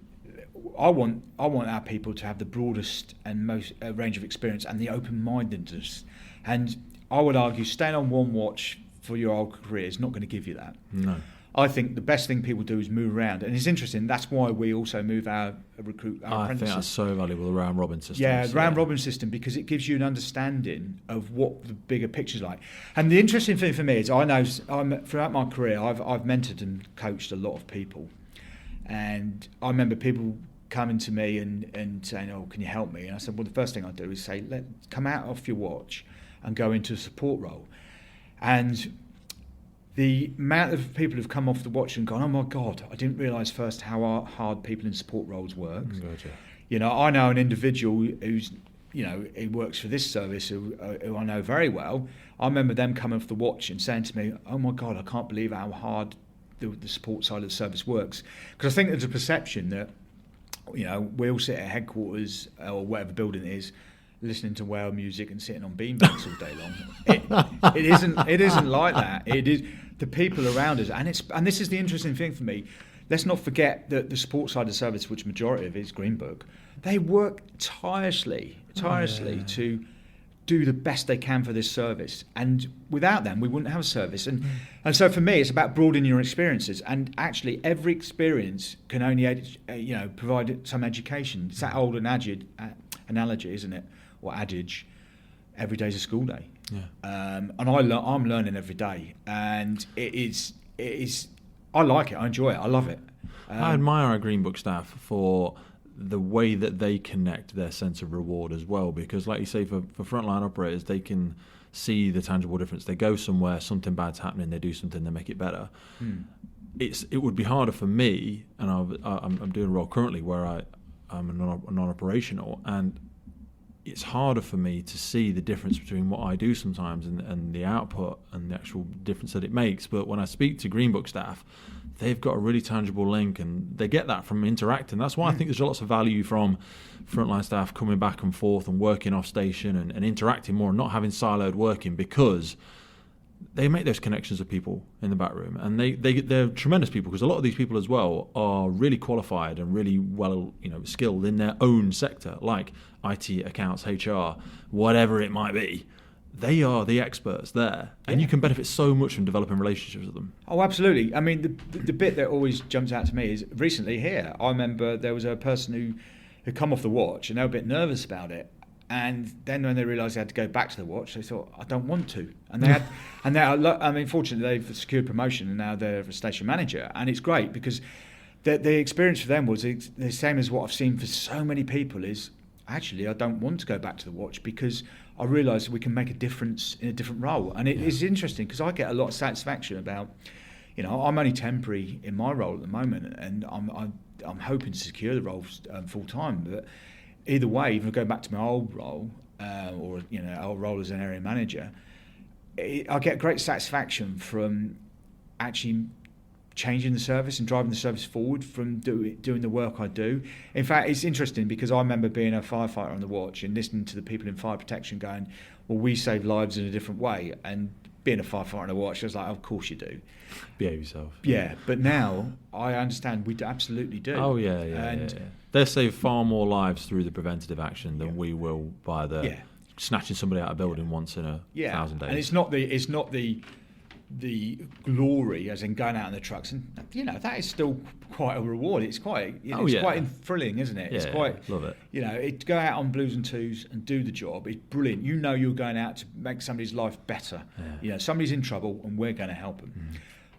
I want our people to have the broadest and most range of experience and the open-mindedness. And I would argue staying on one watch for your whole career is not going to give you that. No. I think the best thing people do is move around, and it's interesting. That's why we also move our apprentices. I think that's so valuable, the round robin system. Yeah, the round robin system, because it gives you an understanding of what the bigger picture's like. And the interesting thing for me is, I know throughout my career, I've mentored and coached a lot of people, and I remember people coming to me and saying, "Oh, can you help me?" And I said, "Well, the first thing I do is say, come out off your watch and go into a support role." And the amount of people who've come off the watch and gone, "Oh my God, I didn't realise first how hard people in support roles work." Gotcha. I know an individual who's, he works for this service who I know very well. I remember them coming off the watch and saying to me, "Oh my God, I can't believe how hard the support side of the service works." Because I think there's a perception that, we all sit at headquarters or whatever building it is, listening to whale music and sitting on beanbags all day long. It isn't like that. It is the people around us, and this is the interesting thing for me. Let's not forget that the support side of the service, which majority of it is Green Book, they work tirelessly to do the best they can for this service. And without them, we wouldn't have a service. And so for me, it's about broadening your experiences. And actually, every experience can only provide some education. It's that old analogy, isn't it? Or adage, every day's a school day. Yeah. And I'm learning every day, and it is. I like it. I enjoy it. I love it. I admire our Green Book staff for the way that they connect their sense of reward as well, because, like you say, for frontline operators, they can see the tangible difference. They go somewhere, something bad's happening, they do something, they make it better. It would be harder for me, and I'm doing a role currently where I'm non-operational, and it's harder for me to see the difference between what I do sometimes and the output and the actual difference that it makes. But when I speak to Green Book staff, they've got a really tangible link, and they get that from interacting. That's why I think there's lots of value from frontline staff coming back and forth and working off station and interacting more and not having siloed working, because they make those connections with people in the back room, and they're tremendous people, because a lot of these people as well are really qualified and really well skilled in their own sector, like IT, accounts, HR, whatever it might be. They are the experts there, and you can benefit so much from developing relationships with them. Oh, absolutely. I mean, the bit that always jumps out to me is recently here, I remember there was a person who come off the watch and they were a bit nervous about it. And then when they realised they had to go back to the watch, they thought, "I don't want to." And they had, fortunately, they've secured promotion and now they're a station manager, and it's great because the experience for them was the same as what I've seen for so many people. Is actually, I don't want to go back to the watch because I realise we can make a difference in a different role. And it is interesting because I get a lot of satisfaction about, I'm only temporary in my role at the moment, and I'm hoping to secure the role full time, but either way, even going back to my old role, or old role as an area manager, I get great satisfaction from actually changing the service and driving the service forward from doing the work I do. In fact, it's interesting because I remember being a firefighter on the watch and listening to the people in fire protection going, "Well, we save lives in a different way." And being a firefighter on the watch, I was like, "Of course you do. Behave yourself." Yeah, but now I understand we absolutely do. Oh, yeah. They'll save far more lives through the preventative action than we will by the snatching somebody out of a building once in a 1,000 days. And it's not the glory as in going out in the trucks, and that is still quite a reward. It's quite quite thrilling, isn't it? It's quite, love it. To go out on blues and twos and do the job is brilliant. You're going out to make somebody's life better. Somebody's in trouble and we're going to help them.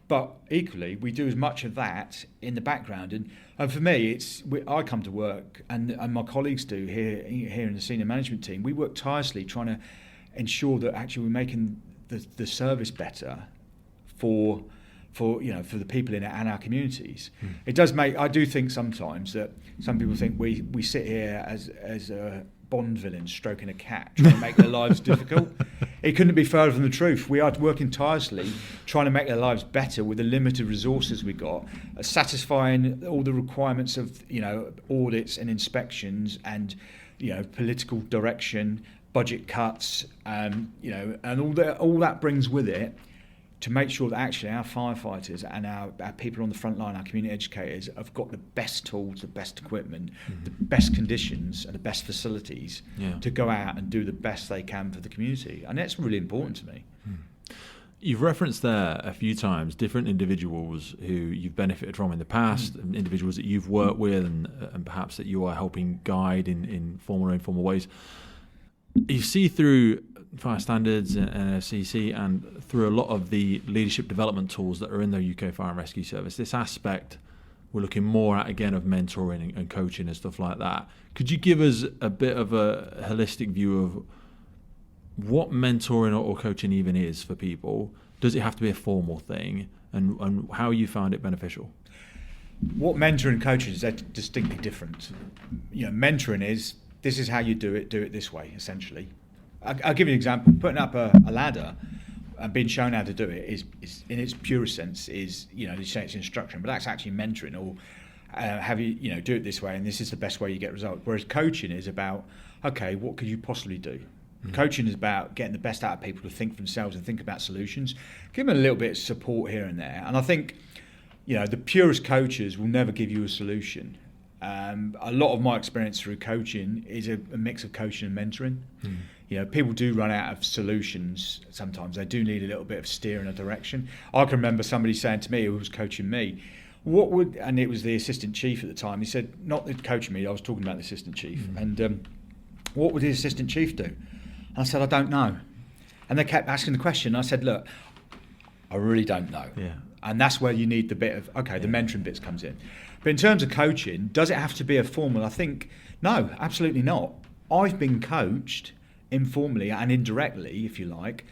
But equally, we do as much of that in the background. And for me, I come to work, and my colleagues do here in the senior management team. We work tirelessly trying to ensure that actually we're making the service better for the people in it and our communities. It does make. I do think sometimes that some people think we sit here as a Bond villain stroking a cat, trying to make their lives difficult. It couldn't be further from the truth. We are working tirelessly, trying to make their lives better with the limited resources we got, satisfying all the requirements of audits and inspections and political direction, budget cuts, and all that brings with it, to make sure that actually our firefighters and our people on the front line, our community educators, have got the best tools, the best equipment, the best conditions and the best facilities to go out and do the best they can for the community. And that's really important to me. You've referenced there a few times different individuals who you've benefited from in the past, and individuals that you've worked with and perhaps that you are helping guide in formal or informal ways. You see through fire standards and FCC and through a lot of the leadership development tools that are in the UK Fire and Rescue Service, this aspect we're looking more at again of mentoring and coaching and stuff like that. Could you give us a bit of a holistic view of what mentoring or coaching even is for people? Does it have to be a formal thing, and how you found it beneficial? What mentoring and coaching is, they're distinctly different. Mentoring is, this is how you do it this way, essentially. I'll give you an example. Putting up a ladder and being shown how to do it is in its purest sense, you say it's instruction, but that's actually mentoring, or have you do it this way, and this is the best way you get results. Whereas coaching is about, okay, what could you possibly do? Coaching is about getting the best out of people to think for themselves and think about solutions. Give them a little bit of support here and there. And I think, the purest coaches will never give you a solution. A lot of my experience through coaching is a mix of coaching and mentoring. People do run out of solutions sometimes. They do need a little bit of steer in a direction. I can remember somebody saying to me, who was coaching me, and it was the assistant chief at the time, he said, not the coaching me, I was talking about the assistant chief, and what would the assistant chief do? And I said, I don't know. And they kept asking the question. I said, look, I really don't know. Yeah. And that's where you need the bit of, the mentoring bits comes in. But in terms of coaching, does it have to be a formal? I think, no, absolutely not. I've been coached informally and indirectly, if you like,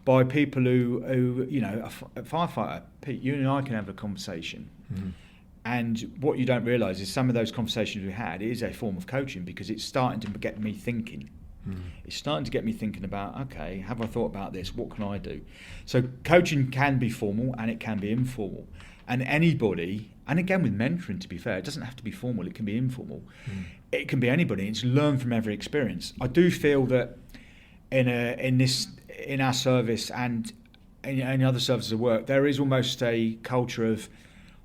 by people who a firefighter. Pete, you and I can have a conversation. And what you don't realise is some of those conversations we had is a form of coaching, because it's starting to get me thinking. It's starting to get me thinking about, okay, have I thought about this? What can I do? So coaching can be formal and it can be informal. And anybody, and again with mentoring, to be fair, it doesn't have to be formal, it can be informal. It can be anybody. It's learn from every experience. I do feel that in our service and in other services of work, there is almost a culture of,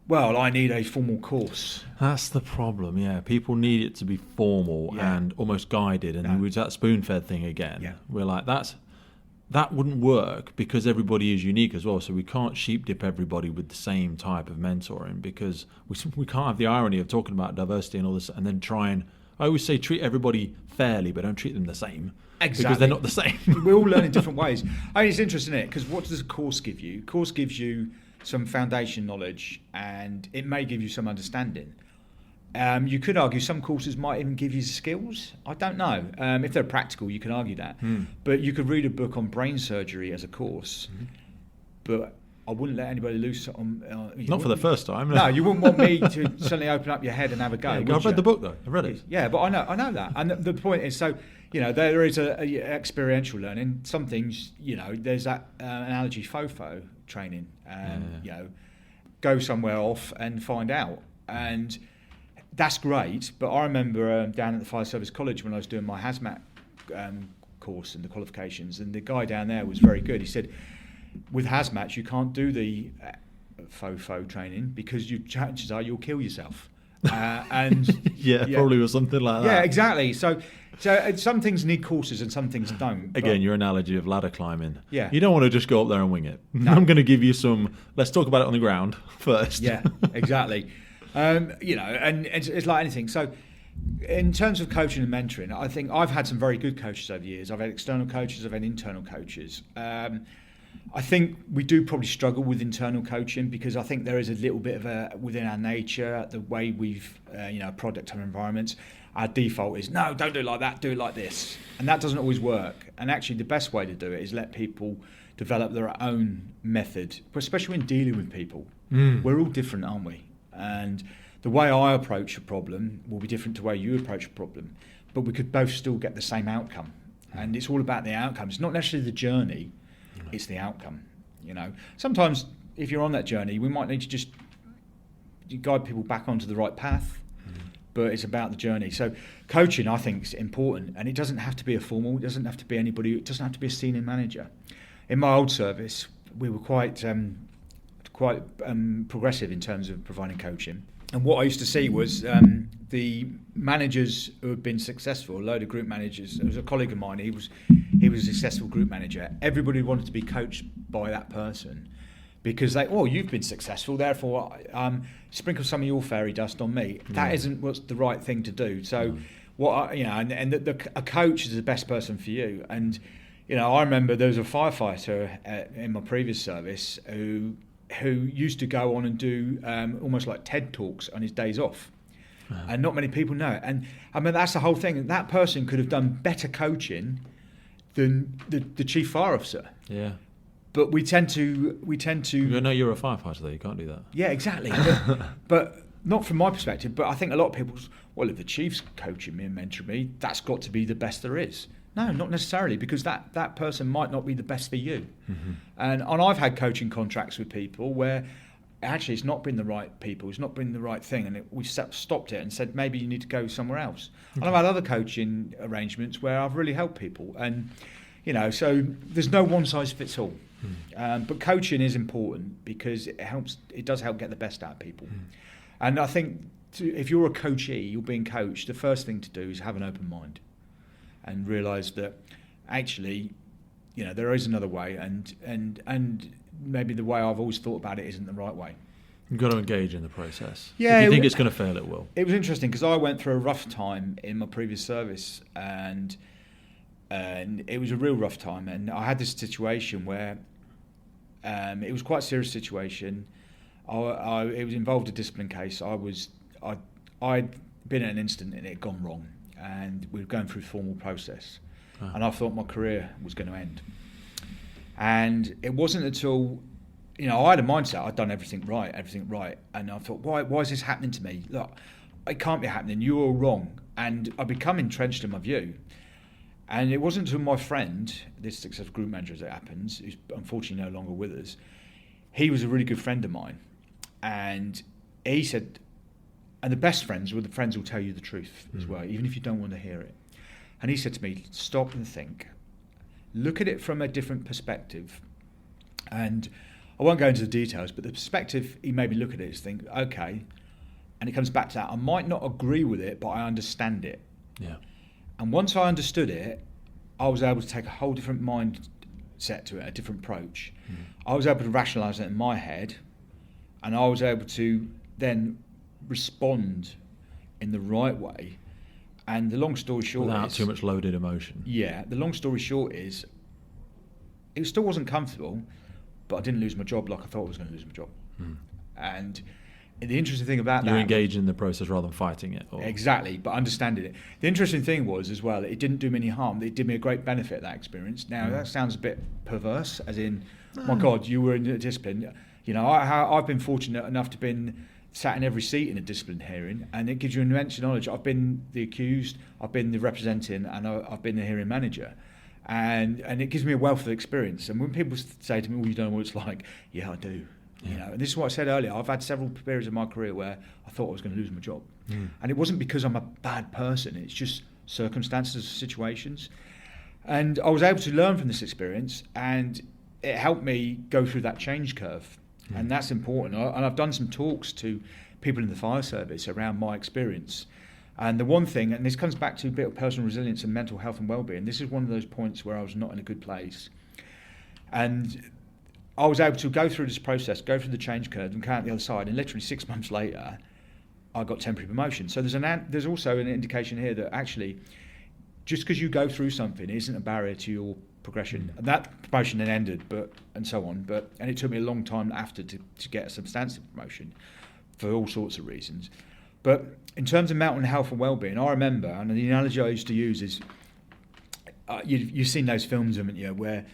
well, I need a formal course. That's the problem, yeah. People need it to be formal and almost guided, and it's that spoon-fed thing again. Yeah. We're like, that wouldn't work, because everybody is unique as well, so we can't sheep dip everybody with the same type of mentoring, because we can't have the irony of talking about diversity and all this and then I always say treat everybody fairly, but don't treat them the same. Exactly. Because they're not the same. We all learn in different ways. It's interesting, isn't it? Because what does a course give you? A course gives you some foundation knowledge, and it may give you some understanding. You could argue some courses might even give you skills. I don't know. If they're practical, you can argue that. But you could read a book on brain surgery as a course, but I wouldn't let anybody loose on... Not for the first time. No, you wouldn't want me to suddenly open up your head and have a go. Yeah, I've read the book, though. I've read it. Yeah, but I know that. And the point is, so, there is a experiential learning. Some things, there's that analogy FOFO training. Go somewhere off and find out. And that's great. But I remember down at the Fire Service College when I was doing my hazmat course and the qualifications, and the guy down there was very good. He said, with hazmat, you can't do the FOFO training because chances are you'll kill yourself. And probably was something like that. Yeah, exactly. So some things need courses and some things don't. Again, your analogy of ladder climbing. Yeah. You don't want to just go up there and wing it. No. I'm going to give you some. Let's talk about it on the ground first. Yeah, exactly. And it's like anything. So in terms of coaching and mentoring, I think I've had some very good coaches over the years. I've had external coaches, I've had internal coaches. I think we do probably struggle with internal coaching because I think there is a little bit of within our nature, the way we've, product our environments, our default is, no, don't do it like that, do it like this. And that doesn't always work. And actually the best way to do it is let people develop their own method, especially when dealing with people. We're all different, aren't we? And the way I approach a problem will be different to the way you approach a problem. but we could both still get the same outcome. And it's all about the outcome. It's not necessarily the journey, it's the outcome. Sometimes if you're on that journey, we might need to just guide people back onto the right path, but it's about the journey. So coaching, I think, is important, and it doesn't have to be a formal, it doesn't have to be anybody, it doesn't have to be a senior manager. In my old service, we were quite progressive in terms of providing coaching. And what I used to see was the managers who had been successful, a load of group managers. There was a colleague of mine, he was a successful group manager. Everybody wanted to be coached by that person because you've been successful, therefore sprinkle some of your fairy dust on me. That isn't what's the right thing to do. So a coach is the best person for you. And I remember there was a firefighter in my previous service who used to go on and do almost like TED Talks on his days off. And not many people know it. And I mean, that's the whole thing. That person could have done better coaching than the chief fire officer. Yeah. But we tend to. No, you're a firefighter though. You can't do that. Yeah, exactly. but not from my perspective. But I think a lot of people, if the chief's coaching me and mentoring me, that's got to be the best there is. No, not necessarily, because that person might not be the best for you. Mm-hmm. And I've had coaching contracts with people where actually it's not been the right people, it's not been the right thing, and we stopped it and said maybe you need to go somewhere else. Okay. And I've had other coaching arrangements where I've really helped people, and so there's no one size fits all. But coaching is important because it does help get the best out of people. And I think if you're a coachee, you're being coached, the first thing to do is have an open mind and realise that actually, there is another way, and maybe the way I've always thought about it isn't the right way. You've got to engage in the process. Yeah, if you think it's going to fail, it will. It was interesting because I went through a rough time in my previous service, and it was a real rough time. And I had this situation where it was quite a serious situation. It was involved a discipline case. I'd been at an incident and it had gone wrong, and we were going through formal process, and I thought my career was going to end. And it wasn't until, I had a mindset, I'd done everything right, and I thought, why is this happening to me? Look, it can't be happening, you're all wrong. And I become entrenched in my view. And it wasn't until my friend, this successful group manager as it happens, who's unfortunately no longer with us, he was a really good friend of mine. And he said, and the best friends were the friends who'll tell you the truth as well, even if you don't want to hear it. And he said to me, stop and think. Look at it from a different perspective. And I won't go into the details, but the perspective he made me look at it is think, okay, and it comes back to that. I might not agree with it, but I understand it. Yeah. And once I understood it, I was able to take a whole different mindset to it, a different approach. I was able to rationalise it in my head, and I was able to then respond in the right way. And the long story short without too much loaded emotion. Yeah, the long story short is it still wasn't comfortable, but I didn't lose my job like I thought I was going to lose my job. And the interesting thing about that... You engage in the process rather than fighting it. Or... Exactly, but understanding it. The interesting thing was as well, it didn't do me any harm. It did me a great benefit, that experience. Now, that sounds a bit perverse, as in, my God, you were in a discipline. I've been fortunate enough to have been sat in every seat in a discipline hearing, and it gives you immense knowledge. I've been the accused, I've been the representing, and I've been the hearing manager. And it gives me a wealth of experience. And when people say to me, well, you don't know what it's like, yeah, I do. Yeah. And this is what I said earlier. I've had several periods of my career where I thought I was going to lose my job. And it wasn't because I'm a bad person. It's just circumstances, situations. And I was able to learn from this experience, and it helped me go through that change curve. And that's important. And I've done some talks to people in the fire service around my experience. And the one thing, and this comes back to a bit of personal resilience and mental health and well-being, this is one of those points where I was not in a good place. And I was able to go through this process, go through the change curve and come out the other side. And literally 6 months later, I got temporary promotion. So there's also an indication here that actually, just because you go through something isn't a barrier to your progression. And that promotion then ended, and so on. And it took me a long time after to get a substantive promotion for all sorts of reasons. But in terms of mental health and well-being, I remember, and the analogy I used to use is, you've seen those films, haven't you, where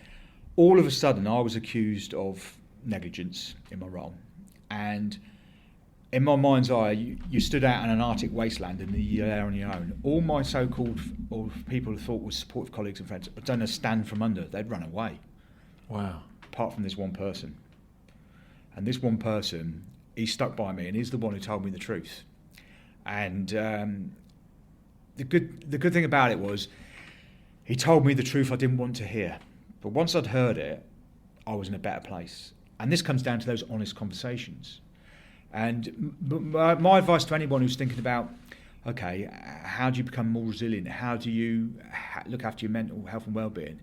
all of a sudden I was accused of negligence in my role. And in my mind's eye, you stood out in an Arctic wasteland and you're there on your own. All my so-called or people who thought was supportive colleagues and friends had done a stand from under. They'd run away. Wow. Apart from this one person. And this one person, he stuck by me, and he's the one who told me the truth. And the good thing about it was, he told me the truth I didn't want to hear. But once I'd heard it, I was in a better place. And this comes down to those honest conversations. And my advice to anyone who's thinking about, okay, how do you become more resilient? How do you look after your mental health and well-being?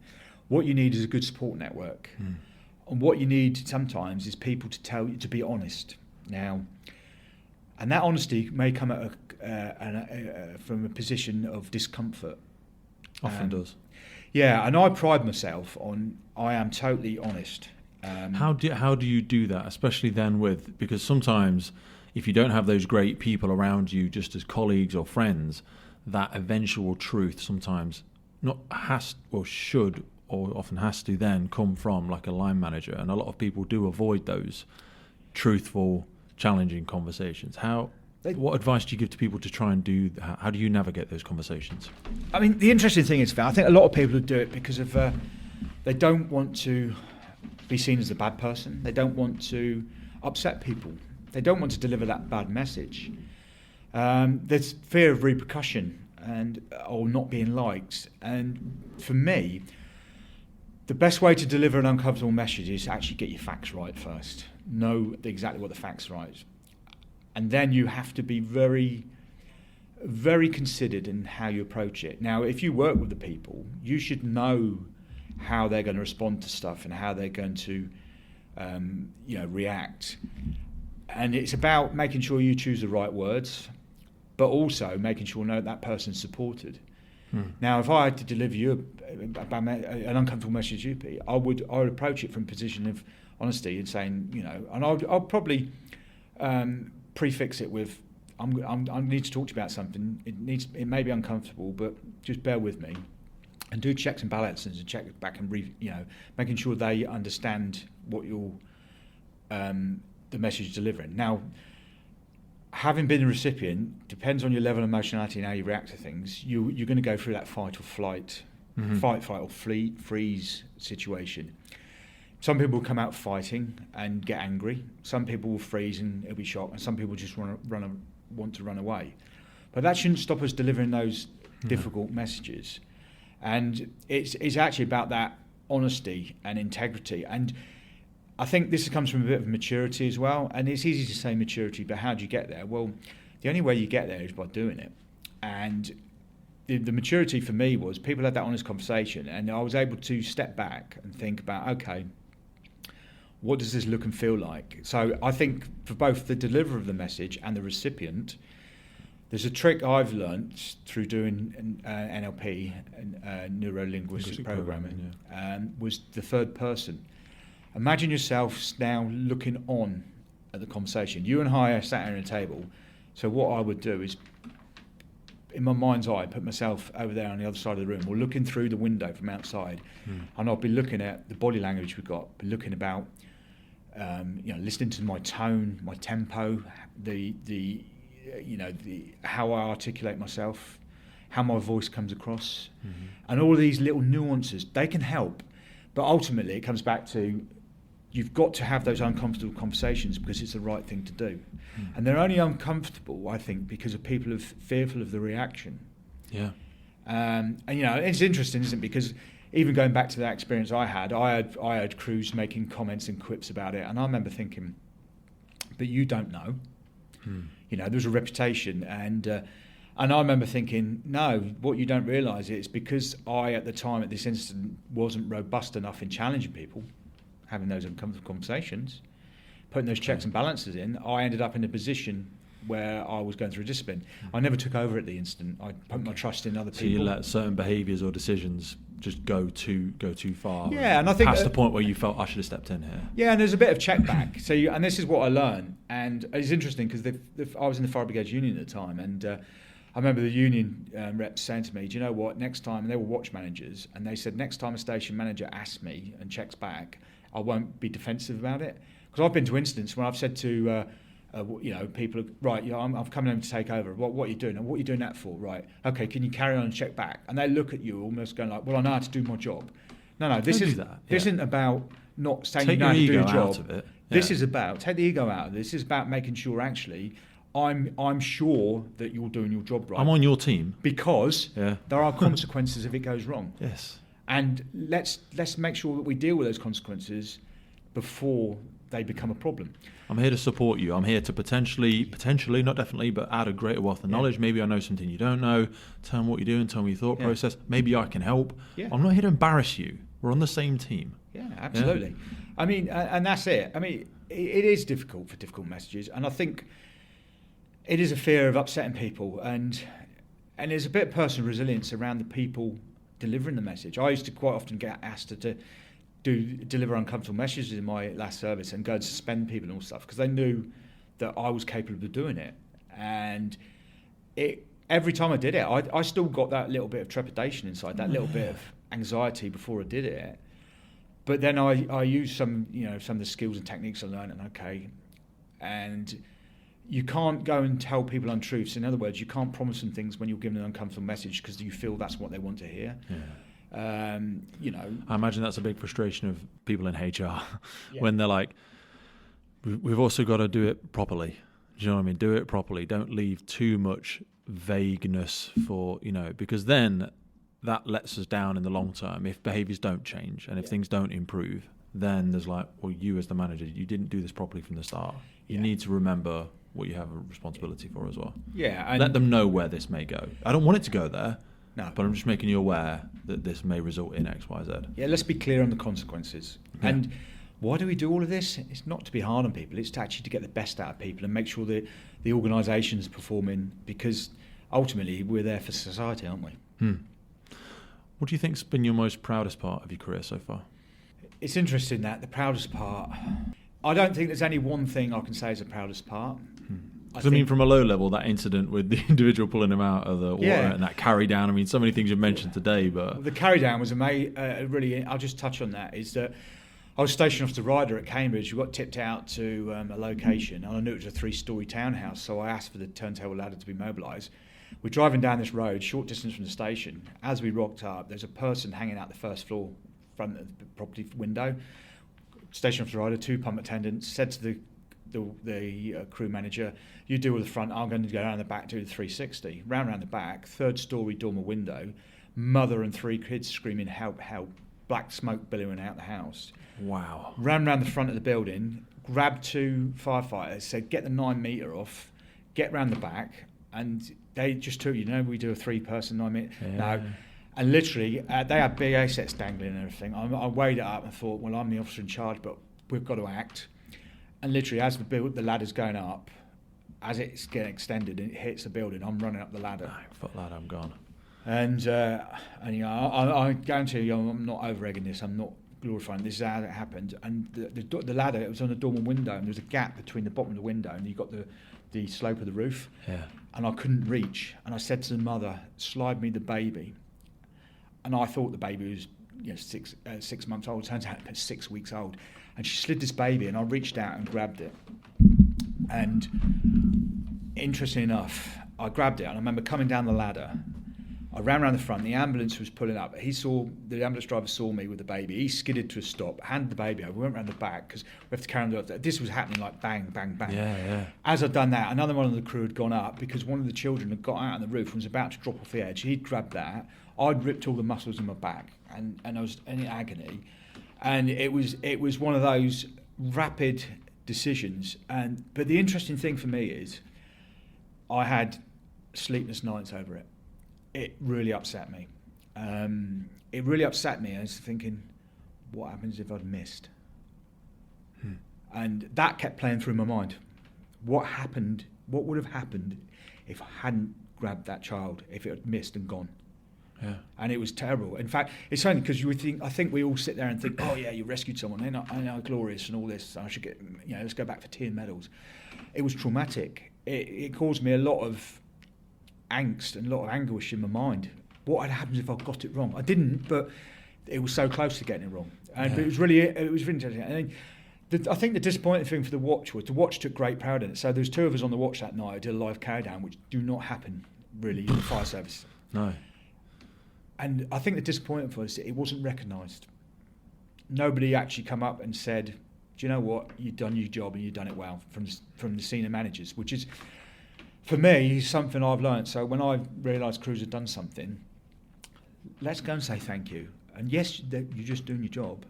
What you need is a good support network. And what you need sometimes is people to tell you to be honest. Now, and that honesty may come from a position of discomfort. Often does. Yeah, and I pride myself on I am totally honest. How do you do that, especially then because sometimes if you don't have those great people around you just as colleagues or friends, that eventual truth sometimes should or often has to then come from like a line manager, and a lot of people do avoid those truthful, challenging conversations. What advice do you give to people to try and do that? How do you navigate those conversations? I mean, the interesting thing is, I think a lot of people do it because of they don't want to be seen as a bad person. They don't want to upset people. They don't want to deliver that bad message. There's fear of repercussion or not being liked. And for me, the best way to deliver an uncomfortable message is to actually get your facts right first. Know exactly what the facts are right. And then you have to be very, very considered in how you approach it. Now, if you work with the people, you should know how they're going to respond to stuff and how they're going to react. And it's about making sure you choose the right words, but also making sure that person's supported. Now, if I had to deliver you an uncomfortable message to you, Pete, I would approach it from a position of honesty and saying, and I'll probably prefix it with, I need to talk to you about something. It may be uncomfortable, but just bear with me, and do checks and balances and check back and making sure they understand what the message is delivering. Now, having been a recipient, depends on your level of emotionality and how you react to things. You're going to go through that fight or flight, fight or freeze situation. Some people will come out fighting and get angry. Some people will freeze and it'll be shocked, and some people just want to run away. But that shouldn't stop us delivering those difficult messages. And it's actually about that honesty and integrity. And I think this comes from a bit of maturity as well. And it's easy to say maturity, but how do you get there? Well, the only way you get there is by doing it. And the maturity for me was people had that honest conversation, and I was able to step back and think about, okay, what does this look and feel like? So I think for both the deliverer of the message and the recipient, there's a trick I've learnt through doing NLP, neuro-linguistic programming, was the third person. Imagine yourself now looking on at the conversation. You and I are sat here at a table, so what I would do is, in my mind's eye, put myself over there on the other side of the room, or looking through the window from outside, and I'll be looking at the body language we've got, be looking about, listening to my tone, my tempo, the how I articulate myself, how my voice comes across, and all these little nuances. They can help, but ultimately it comes back to you've got to have those uncomfortable conversations because it's the right thing to do. And they're only uncomfortable, I think, because of people are fearful of the reaction. Yeah. And it's interesting, isn't it? Because even going back to that experience I had crews making comments and quips about it, and I remember thinking, but you don't know. There's a reputation, and I remember thinking, no, what you don't realise is because I, at the time, at this incident, wasn't robust enough in challenging people, having those uncomfortable conversations, putting those checks and balances in, I ended up in a position where I was going through discipline. I never took over at the incident. I put my trust in other people. So you let certain behaviours or decisions just go too far. Yeah, and I think past the point where you felt I should have stepped in here. Yeah, and there's a bit of check back. And this is what I learned, and it's interesting because I was in the Fire Brigades Union at the time, and I remember the union reps saying to me, "Do you know what? Next time," and they were watch managers, and they said, "Next time a station manager asks me and checks back, I won't be defensive about it." Because I've been to incidents where I've said to People are, right, I'm coming home to take over. What are you doing? And what are you doing that for? Right, okay, can you carry on and check back? And they look at you almost going like, well, I know how to do my job. No, this isn't about not saying you know how to do your job. Out of it. Yeah. This is about, take the ego out of this. This is about making sure actually I'm sure that you're doing your job right. I'm on your team. Because there are consequences if it goes wrong. Yes. And let's make sure that we deal with those consequences before they become a problem. I'm here to support you. I'm here to potentially, not definitely, but add a greater wealth of knowledge. Maybe I know something you don't know. Tell me what you're doing. Tell me your thought process. Maybe I can help. Yeah. I'm not here to embarrass you. We're on the same team. Yeah, absolutely. Yeah. I mean, and that's it. I mean, it is difficult for difficult messages. And I think it is a fear of upsetting people. And there's a bit of personal resilience around the people delivering the message. I used to quite often get asked to deliver uncomfortable messages in my last service and go and suspend people and all stuff because they knew that I was capable of doing it. And every time I did it, I still got that little bit of trepidation inside, that little bit of anxiety before I did it. But then I used some of the skills and techniques I learned, and you can't go and tell people untruths. In other words, you can't promise them things when you're giving an uncomfortable message because you feel that's what they want to hear. Yeah. I imagine that's a big frustration of people in HR when they're like, we've also got to do it properly. Do you know what I mean? Do it properly. Don't leave too much vagueness for, because then that lets us down in the long term. If behaviours don't change and if things don't improve, then there's like, well, you as the manager, you didn't do this properly from the start. You need to remember what you have a responsibility for as well. Yeah. And let them know where this may go. I don't want it to go there. No. But I'm just making you aware that this may result in X, Y, Z. Yeah, let's be clear on the consequences. Yeah. And why do we do all of this? It's not to be hard on people. It's to actually to get the best out of people and make sure that the organisation's performing, because ultimately we're there for society, aren't we? What do you think's been your most proudest part of your career so far? It's interesting that the proudest part, I don't think there's any one thing I can say is the proudest part. I mean, from a low level, that incident with the individual pulling him out of the water and that carry down. I mean, so many things you've mentioned today, but the carry down was really. I'll just touch on that. Is that I was stationed off the rider at Cambridge. We got tipped out to a location, and I knew it was a 3-storey townhouse. So I asked for the turntable ladder to be mobilised. We're driving down this road, short distance from the station. As we rocked up, there's a person hanging out the first floor front of the property window. Stationed off the rider, 2 pump attendants said to the crew manager, you deal with the front, I'm going to go around the back, do the 360. Round the back, 3rd-storey dormer window, mother and 3 kids screaming, help, help, black smoke billowing out the house. Wow. Ran round the front of the building, grabbed 2 firefighters, said, get the 9 metre off, get round the back, and they just took, we do a 3-person 9 metre. Yeah. No. And literally, they had BA sets dangling and everything. I weighed it up and thought, well, I'm the officer in charge, but we've got to act. And literally, as the ladder's going up, as it's getting extended and it hits the building, I'm running up the ladder. 9-foot ladder, I'm gone. And I guarantee you, I'm not over-egging this. I'm not glorifying. This is how it happened. And the ladder, it was on a dormer window, and there was a gap between the bottom of the window, and you got the slope of the roof. Yeah. And I couldn't reach. And I said to the mother, slide me the baby. And I thought the baby was 6 months old. Turns out it was 6 weeks old. And she slid this baby, and I reached out and grabbed it. And interesting enough, I grabbed it, and I remember coming down the ladder. I ran around the front. The ambulance was pulling up. The ambulance driver saw me with the baby. He skidded to a stop, handed the baby over. We went around the back because we have to carry on. This was happening like bang, bang, bang. Yeah. As I'd done that, another one of the crew had gone up because one of the children had got out on the roof and was about to drop off the edge. He'd grabbed that. I'd ripped all the muscles in my back, and I was in agony. And it was one of those rapid decisions. But the interesting thing for me is I had sleepless nights over it. It really upset me. It really upset me. I was thinking, what happens if I'd missed? And that kept playing through my mind. What would have happened if I hadn't grabbed that child, if it had missed and gone? Yeah. And it was terrible. In fact, it's only because I think we all sit there and think, oh yeah, you rescued someone, I know, glorious and all this, I should get, let's go back for tea and medals. It was traumatic. It caused me a lot of angst and a lot of anguish in my mind. What had happened if I got it wrong? I didn't, but it was so close to getting it wrong. But it was really interesting. And then I think the disappointing thing for the watch was the watch took great pride in it. So there was 2 of us on the watch that night who did a live countdown, which do not happen really in the fire service. No. And I think the disappointment for us, it wasn't recognised. Nobody actually come up and said, do you know what, you've done your job and you've done it well from the senior managers, which is, for me, something I've learned. So when I realised crews had done something, let's go and say thank you. And yes, you're just doing your job,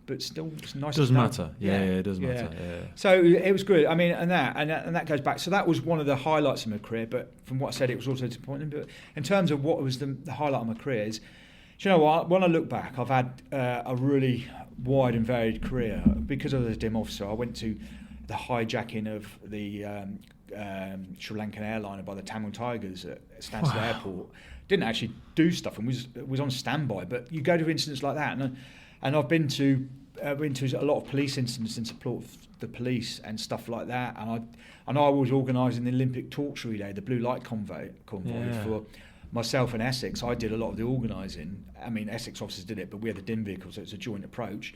but still, it's nice. Doesn't matter. Yeah, it does matter. Yeah. So it was good. I mean, and that goes back. So that was one of the highlights of my career. But from what I said, it was also disappointing. But in terms of what was the highlight of my career is, do you know what? When I look back, I've had a really wide and varied career because I was a dim officer. I went to the hijacking of the Sri Lankan airliner by the Tamil Tigers at Stansted Airport. Didn't actually do stuff and was on standby. But you go to incidents like that, and I've been to a lot of police incidents in support of the police and stuff like that. And I was organising the Olympic Torture Day, the blue light convoy for myself and Essex. I did a lot of the organising. I mean, Essex officers did it, but we had the DIM vehicle, so it's a joint approach.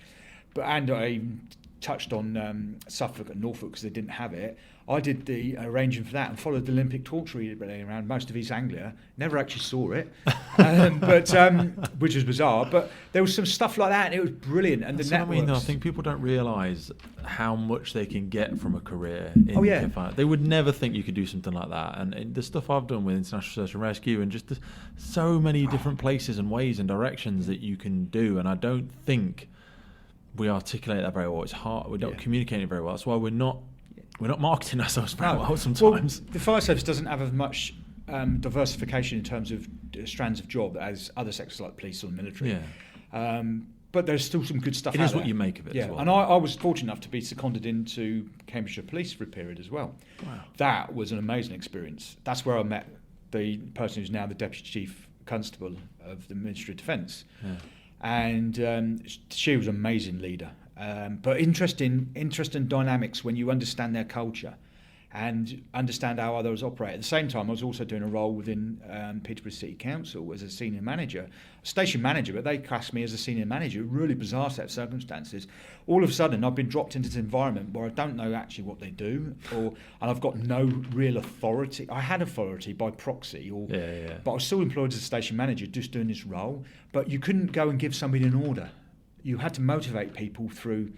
And I even touched on Suffolk and Norfolk because they didn't have it. I did the arranging for that and followed the Olympic Torture Day around most of East Anglia. Never actually saw it, which was bizarre. But there was some stuff like that, and it was brilliant. And that's the networks. What I mean, though. I think people don't realise how much they can get from a career in fire. They would never think you could do something like that. And the stuff I've done with International Search and Rescue, and just so many different places and ways and directions that you can do. And I don't think we articulate that very well. It's hard. We don't communicate it very well. That's why we're not marketing ourselves very well sometimes. Well, the fire service doesn't have as much diversification in terms of strands of job as other sectors like police or the military. Yeah. But there's still some good stuff. It is what you make of it. Yeah, as well. And I was fortunate enough to be seconded into Cambridgeshire Police for a period as well. Wow. That was an amazing experience. That's where I met the person who's now the Deputy Chief Constable of the Ministry of Defence. Yeah. And she was an amazing leader. But interesting dynamics when you understand their culture and understand how others operate. At the same time, I was also doing a role within Peterborough City Council as a senior manager, station manager, but they classed me as a senior manager. Really bizarre set of circumstances. All of a sudden, I've been dropped into this environment where I don't know actually what they do, and I've got no real authority. I had authority by proxy, but I was still employed as a station manager, just doing this role. But you couldn't go and give somebody an order. You had to motivate people through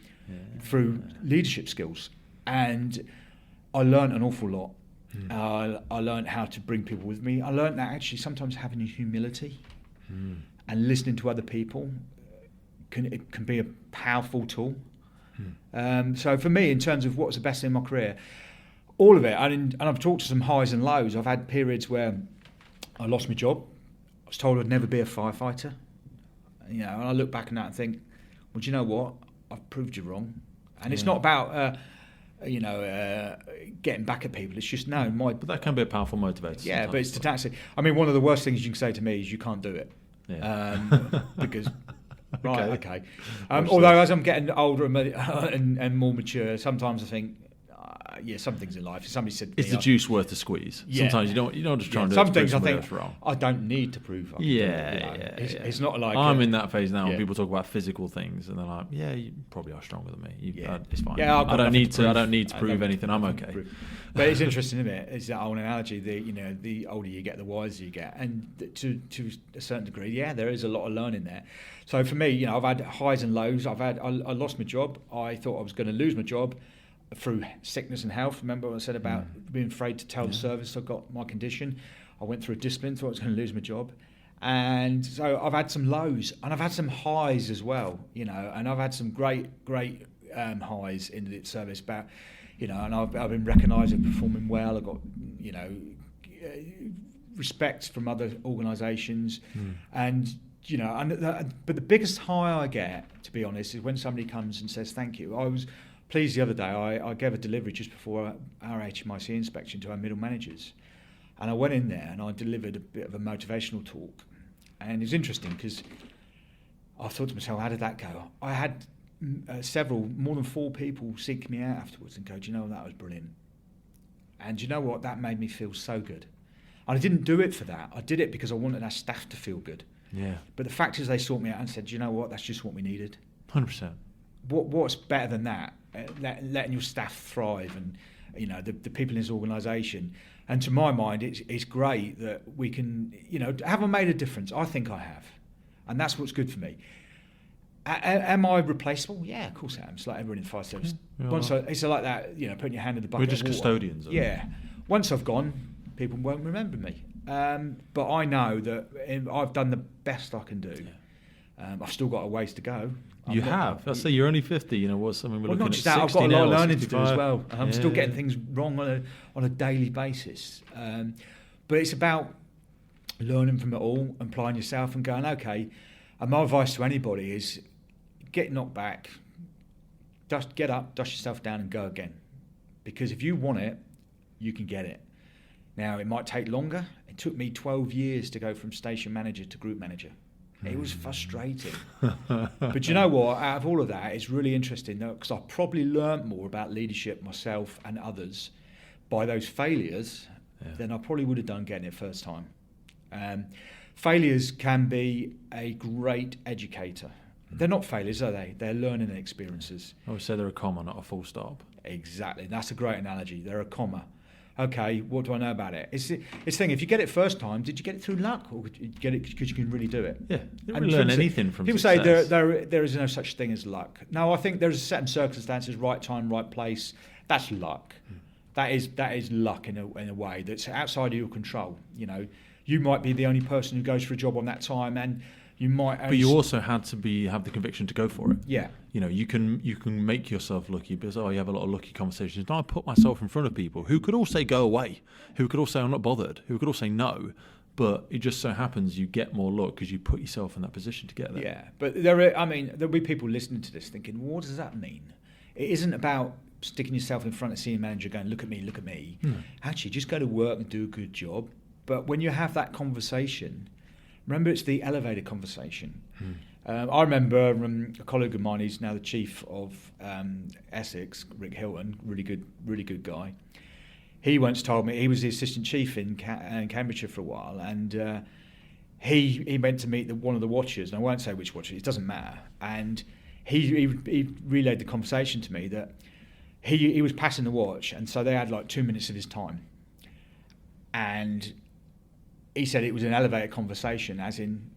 leadership skills, and I learned an awful lot. I learned how to bring people with me. I learned that actually sometimes having humility and listening to other people can be a powerful tool. So for me, in terms of what's the best in my career, all of it, and I've talked to some highs and lows. I've had periods where I lost my job. I was told I'd never be a firefighter. And I look back on that and think, well, do you know what? I've proved you wrong. And it's not about getting back at people. It's just but that can be a poureful motivator. Yeah, but it's detached. I mean, one of the worst things you can say to me is you can't do it. Yeah. Because okay. Although as I'm getting older and more mature, sometimes I think, some things in life. Somebody said, "Is the juice worth the squeeze?" Yeah. Sometimes you don't just try and do some it things. I think wrong. I don't need to prove. It's not like I'm in that phase now when people talk about physical things and they're like, "Yeah, you probably are stronger than me. It's fine. Yeah, I don't need to prove anything. I'm okay." But it's interesting, isn't it? It's that old analogy. The older you get, the wiser you get, and to a certain degree, there is a lot of learning there. So for me, I've had highs and lows. I lost my job. I thought I was going to lose my job through sickness and health. Remember what I said about being afraid to tell the service I got my condition? I went through a discipline, thought I was going to lose my job. And so I've had some lows and I've had some highs as well, and I've had some great highs in the service about, and I've been recognised as performing well. I've got, respect from other organisations and, but the biggest high I get, to be honest, is when somebody comes and says thank you. I was pleased the other day, I gave a delivery just before our HMIC inspection to our middle managers. And I went in there and I delivered a bit of a motivational talk. And it was interesting because I thought to myself, how did that go? I had more than 4 people seek me out afterwards and go, do you know, that was brilliant. And do you know what? That made me feel so good. And I didn't do it for that. I did it because I wanted our staff to feel good. Yeah. But the fact is they sought me out and said, do you know what? That's just what we needed. 100%. what's better than that? Letting your staff thrive, and the people in this organisation. And to my mind, it's great that we can, have I made a difference? I think I have, and that's what's good for me. Am I replaceable? Yeah, of course I am. It's like everyone in fire service. It's like that, putting your hand in the bucket. We're just custodians. Yeah. Once I've gone, people won't remember me. But I know that I've done the best I can do. Yeah. I've still got a ways to go. You have. Let's say you're only 50. What's something we're looking at 60 I've got a lot of learning 65. to do as well. And I'm still getting things wrong on a daily basis. But it's about learning from it all, applying yourself, and going, okay. And my advice to anybody is get knocked back, get up, dust yourself down, and go again. Because if you want it, you can get it. Now, it might take longer. It took me 12 years to go from station manager to group manager. It was frustrating. But you know what? Out of all of that, it's really interesting, because I probably learnt more about leadership myself and others by those failures than I probably would have done getting it first time. Failures can be a great educator. They're not failures, are they? They're learning experiences. I would say they're a comma, not a full stop. Exactly. That's a great analogy. They're a comma. Okay, what do I know about it? It's the thing, if you get it first time, did you get it through luck, or did you get it because you can really do it? Yeah, you don't really learn anything from people success. Say there is no such thing as luck. No, I think there's certain circumstances, right time, right place. That's luck. That is luck in a way that's outside of your control. You might be the only person who goes for a job on that time, and you might. But you also had to have the conviction to go for it. Yeah. You can make yourself lucky because you have a lot of lucky conversations. And I put myself in front of people who could all say go away, who could all say I'm not bothered, who could all say no, but it just so happens you get more luck because you put yourself in that position to get there. Yeah, but there'll be people listening to this thinking, well, what does that mean? It isn't about sticking yourself in front of a senior manager going, look at me. Actually, just go to work and do a good job. But when you have that conversation, remember, it's the elevator conversation. I remember a colleague of mine, he's now the chief of Essex, Rick Hilton, really good guy. He once told me, he was the assistant chief in Cambridgeshire for a while, and he went to meet one of the watchers, and I won't say which watcher, it doesn't matter. And he relayed the conversation to me that he was passing the watch, and so they had like 2 minutes of his time. And he said it was an elevator conversation, as in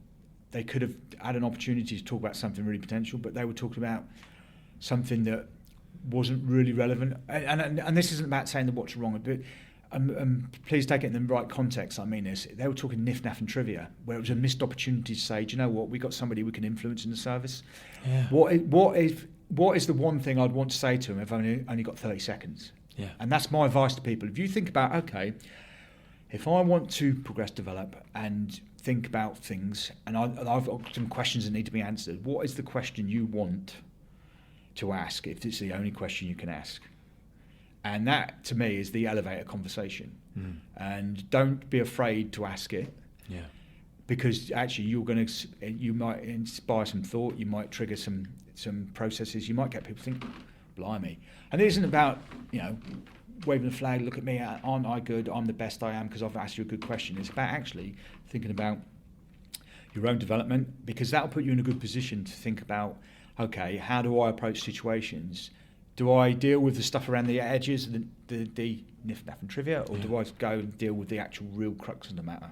they could have had an opportunity to talk about something really potential, but they were talking about something that wasn't really relevant. And this isn't about saying the what's wrong, but please take it in the right context. I mean this. They were talking niff-naff and trivia, where it was a missed opportunity to say, do you know what, we got somebody we can influence in the service. Yeah. What is the one thing I'd want to say to him if I've only got 30 seconds? Yeah. And that's my advice to people. If you think about, okay, if I want to progress, develop, and think about things, and I've got some questions that need to be answered, what is the question you want to ask if it's the only question you can ask? And that, to me, is the elevator conversation. And don't be afraid to ask it. Yeah. Because actually you might inspire some thought, you might trigger some processes, you might get people think, blimey. And it isn't about, waving the flag, look at me, aren't I good, I'm the best I am because I've asked you a good question. It's about actually thinking about your own development, because that'll put you in a good position to think about, okay, how do I approach situations? Do I deal with the stuff around the edges, the niff-naff and trivia, or do I go and deal with the actual real crux of the matter?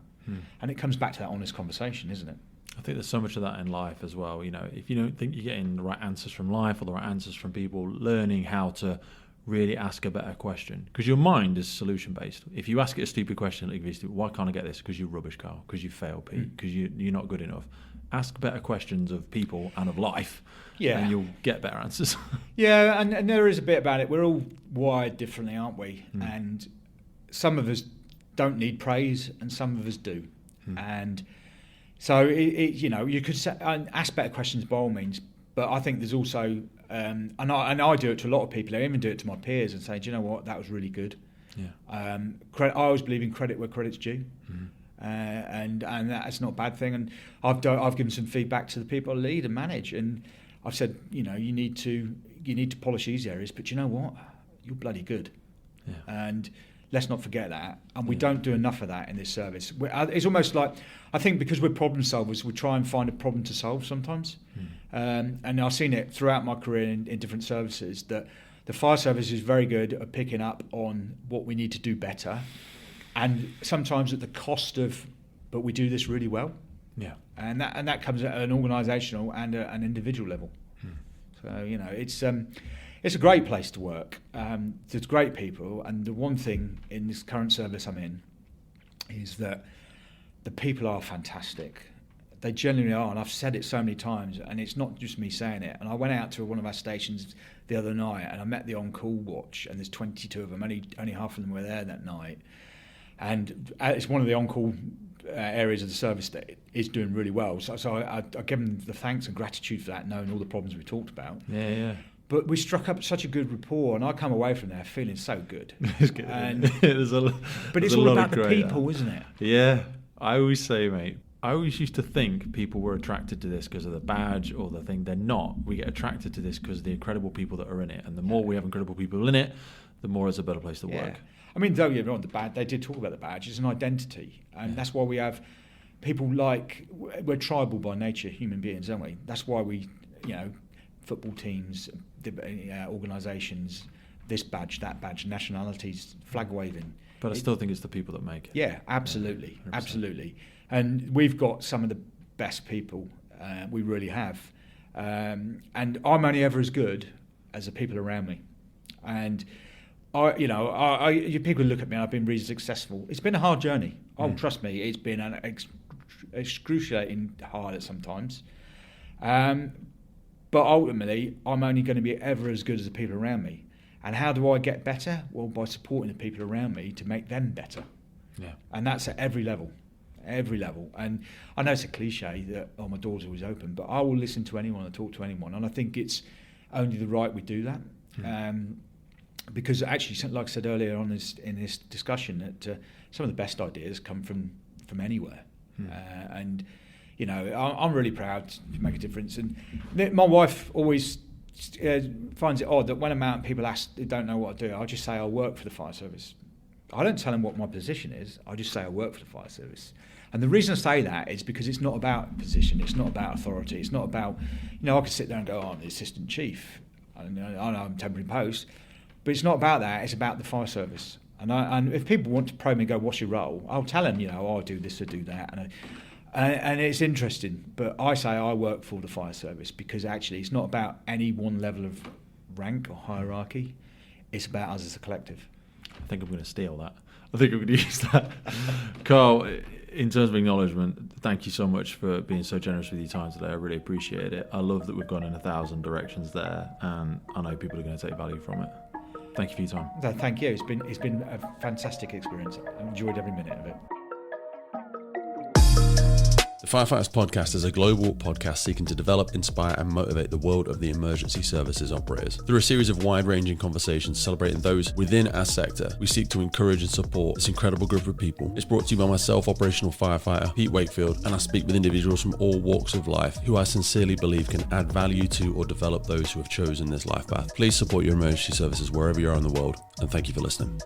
And it comes back to that honest conversation, isn't it? I think there's so much of that in life as well. If you don't think you're getting the right answers from life or the right answers from people, learning how to really ask a better question, because your mind is solution based. If you ask it a stupid question, like, why can't I get this? Because you're rubbish, Karl. Because you failed, Pete. Because you're not good enough. Ask better questions of people and of life, and you'll get better answers. Yeah, and there is a bit about it. We're all wired differently, aren't we? And some of us don't need praise, and some of us do. And so you could ask better questions by all means, but I think there's also and I do it to a lot of people. I even do it to my peers and say, do you know what, that was really good. I always believe in credit where credit's due. And that's not a bad thing. And I've given some feedback to the people I lead and manage, and I've said, you need to polish these areas, but you know what, you're bloody good. And Let's not forget that. And we don't do enough of that in this service. It's almost like, I think because we're problem solvers, we try and find a problem to solve sometimes. And I've seen it throughout my career in different services, that the fire service is very good at picking up on what we need to do better. And sometimes at the cost of, but we do this really well. Yeah. And that comes at an organisational and an individual level. So, you know, it's a great place to work. There's great people, and the one thing in this current service I'm in is that the people are fantastic. They genuinely are, and I've said it so many times, and it's not just me saying it. And I went out to one of our stations the other night, and I met the on-call watch, and there's 22 of them. Only half of them were there that night. And it's one of the on-call areas of the service that is doing really well. So I give them the thanks and gratitude for that, knowing all the problems we talked about. Yeah. But we struck up such a good rapport, and I come away from there feeling so good. It's good. And, but it's all about the people, isn't it? Yeah. I always say, mate, I always used to think people were attracted to this because of the badge or the thing. They're not. We get attracted to this because of the incredible people that are in it. And the more we have incredible people in it, the more it's a better place to work. I mean, don't get me wrong, they did talk about the badge. It's an identity. And that's why we have people we're tribal by nature, human beings, aren't we? That's why we, football teams, organisations, this badge, that badge, nationalities, flag waving. But I still think it's the people that make it. Yeah, absolutely, absolutely. And we've got some of the best people, we really have. And I'm only ever as good as the people around me. And people look at me and I've been really successful. It's been a hard journey. Oh, trust me, it's been an excruciating hard at sometimes. But ultimately, I'm only going to be ever as good as the people around me. And how do I get better? Well, by supporting the people around me to make them better. Yeah. And that's at every level. And I know it's a cliche that, my door's always open, but I will listen to anyone and talk to anyone. And I think it's only the right we do that. Because actually, like I said earlier on in this discussion, that some of the best ideas come from anywhere. And, I'm really proud to make a difference. And my wife always finds it odd that when I'm out and people they don't know what I do, I just say I work for the fire service. I don't tell them what my position is. I just say I work for the fire service. And the reason I say that is because it's not about position. It's not about authority. It's not about, I could sit there and go, I'm the assistant chief. I know I'm temporary post. But it's not about that. It's about the fire service. And if people want to probe me and go, what's your role? I'll tell them, I do this or do that. And it's interesting. But I say I work for the fire service because actually it's not about any one level of rank or hierarchy. It's about us as a collective. I think I'm going to steal that. I think I'm going to use that. Karl, in terms of acknowledgement, thank you so much for being so generous with your time today. I really appreciate it. I love that we've gone in 1,000 directions there, and I know people are going to take value from it. Thank you for your time. No, thank you. It's been a fantastic experience. I've enjoyed every minute of it. The Firefighters Podcast is a global podcast seeking to develop, inspire and motivate the world of the emergency services operators. Through a series of wide-ranging conversations celebrating those within our sector, we seek to encourage and support this incredible group of people. It's brought to you by myself, operational firefighter Pete Wakefield, and I speak with individuals from all walks of life who I sincerely believe can add value to or develop those who have chosen this life path. Please support your emergency services wherever you are in the world, and thank you for listening.